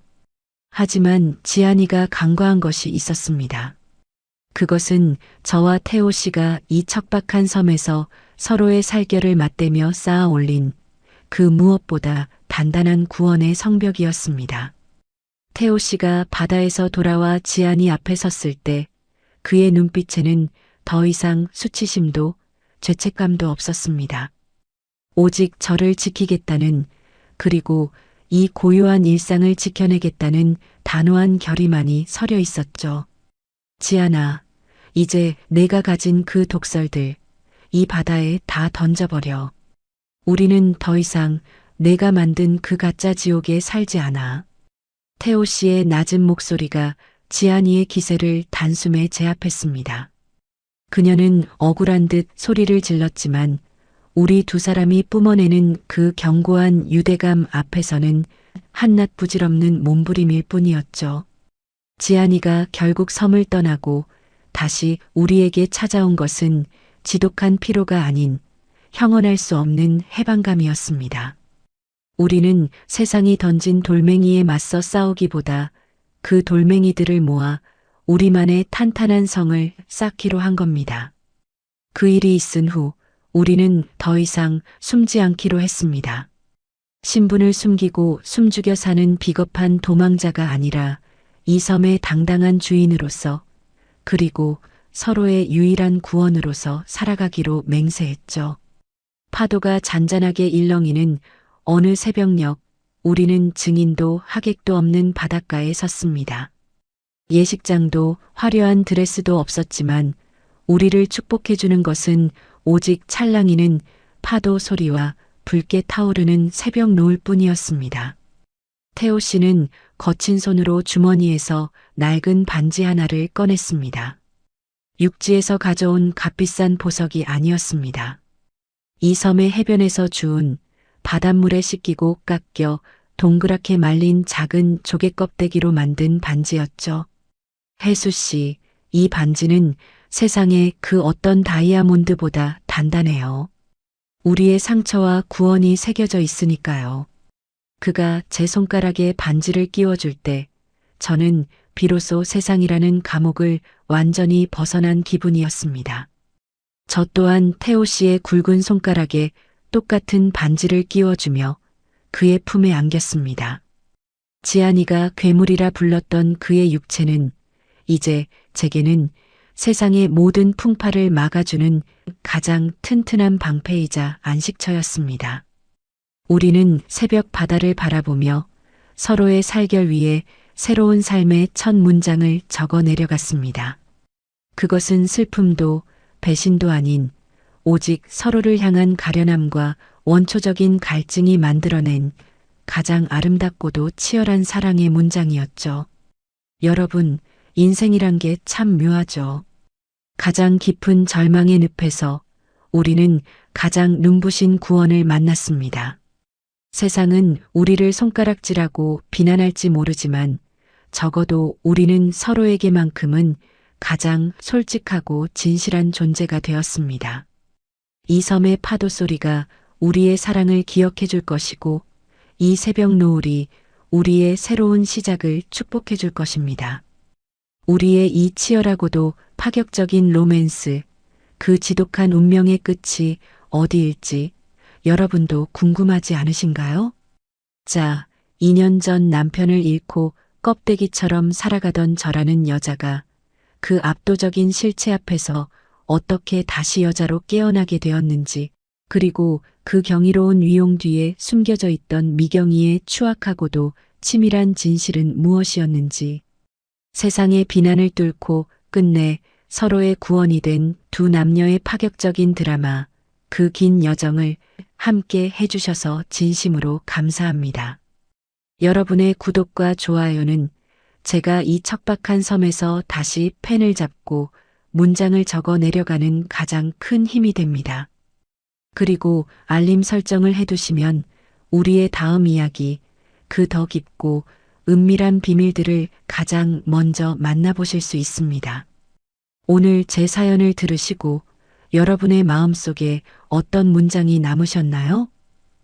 하지만 지안이가 간과한 것이 있었습니다. 그것은 저와 태호 씨가 이 척박한 섬에서 서로의 살결을 맞대며 쌓아 올린 그 무엇보다 단단한 구원의 성벽이었습니다. 태호 씨가 바다에서 돌아와 지안이 앞에 섰을 때 그의 눈빛에는 더 이상 수치심도 죄책감도 없었습니다. 오직 저를 지키겠다는, 그리고 이 고요한 일상을 지켜내겠다는 단호한 결의만이 서려 있었죠. 지안아, 이제 내가 가진 그 독설들, 이 바다에 다 던져버려. 우리는 더 이상 내가 만든 그 가짜 지옥에 살지 않아. 태호 씨의 낮은 목소리가 지안이의 기세를 단숨에 제압했습니다. 그녀는 억울한 듯 소리를 질렀지만 우리 두 사람이 뿜어내는 그 견고한 유대감 앞에서는 한낱 부질없는 몸부림일 뿐이었죠. 지안이가 결국 섬을 떠나고 다시 우리에게 찾아온 것은 지독한 피로가 아닌 형언할 수 없는 해방감이었습니다. 우리는 세상이 던진 돌멩이에 맞서 싸우기보다 그 돌멩이들을 모아 우리만의 탄탄한 성을 쌓기로 한 겁니다. 그 일이 있은 후 우리는 더 이상 숨지 않기로 했습니다. 신분을 숨기고 숨죽여 사는 비겁한 도망자가 아니라 이 섬의 당당한 주인으로서, 그리고 서로의 유일한 구원으로서 살아가기로 맹세했죠. 파도가 잔잔하게 일렁이는 어느 새벽녘 우리는 증인도 하객도 없는 바닷가에 섰습니다. 예식장도 화려한 드레스도 없었지만 우리를 축복해주는 것은 오직 찰랑이는 파도 소리와 붉게 타오르는 새벽 노을 뿐이었습니다. 태호 씨는 거친 손으로 주머니에서 낡은 반지 하나를 꺼냈습니다. 육지에서 가져온 값비싼 보석이 아니었습니다. 이 섬의 해변에서 주운 바닷물에 씻기고 깎여 동그랗게 말린 작은 조개 껍데기로 만든 반지였죠. 혜수 씨, 이 반지는 세상의 그 어떤 다이아몬드보다 단단해요. 우리의 상처와 구원이 새겨져 있으니까요. 그가 제 손가락에 반지를 끼워줄 때 저는 비로소 세상이라는 감옥을 완전히 벗어난 기분이었습니다. 저 또한 태호 씨의 굵은 손가락에 똑같은 반지를 끼워주며 그의 품에 안겼습니다. 지안이가 괴물이라 불렀던 그의 육체는 이제 제게는 세상의 모든 풍파를 막아주는 가장 튼튼한 방패이자 안식처였습니다. 우리는 새벽 바다를 바라보며 서로의 살결 위에 새로운 삶의 첫 문장을 적어 내려갔습니다. 그것은 슬픔도 배신도 아닌 오직 서로를 향한 가련함과 원초적인 갈증이 만들어낸 가장 아름답고도 치열한 사랑의 문장이었죠. 여러분, 인생이란 게 참 묘하죠. 가장 깊은 절망의 늪에서 우리는 가장 눈부신 구원을 만났습니다. 세상은 우리를 손가락질하고 비난할지 모르지만 적어도 우리는 서로에게만큼은 가장 솔직하고 진실한 존재가 되었습니다. 이 섬의 파도 소리가 우리의 사랑을 기억해 줄 것이고 이 새벽 노을이 우리의 새로운 시작을 축복해 줄 것입니다. 우리의 이 치열하고도 파격적인 로맨스, 그 지독한 운명의 끝이 어디일지 여러분도 궁금하지 않으신가요? 자, 2년 전 남편을 잃고 껍데기처럼 살아가던 저라는 여자가 그 압도적인 실체 앞에서 어떻게 다시 여자로 깨어나게 되었는지, 그리고 그 경이로운 위용 뒤에 숨겨져 있던 미경이의 추악하고도 치밀한 진실은 무엇이었는지, 세상의 비난을 뚫고 끝내 서로의 구원이 된 두 남녀의 파격적인 드라마, 그 긴 여정을 함께 해주셔서 진심으로 감사합니다. 여러분의 구독과 좋아요는 제가 이 척박한 섬에서 다시 펜을 잡고 문장을 적어 내려가는 가장 큰 힘이 됩니다. 그리고 알림 설정을 해두시면 우리의 다음 이야기, 그 더 깊고 은밀한 비밀들을 가장 먼저 만나보실 수 있습니다. 오늘 제 사연을 들으시고 여러분의 마음속에 어떤 문장이 남으셨나요?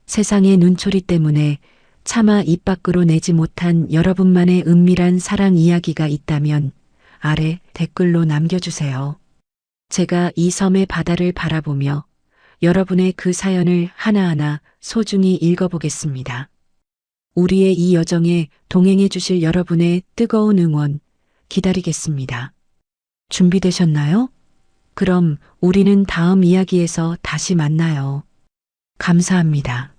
세상의 눈초리 때문에 차마 입 밖으로 내지 못한 여러분만의 은밀한 사랑 이야기가 있다면 아래 댓글로 남겨주세요. 제가 이 섬의 바다를 바라보며 여러분의 그 사연을 하나하나 소중히 읽어보겠습니다. 우리의 이 여정에 동행해 주실 여러분의 뜨거운 응원 기다리겠습니다. 준비되셨나요? 그럼 우리는 다음 이야기에서 다시 만나요. 감사합니다.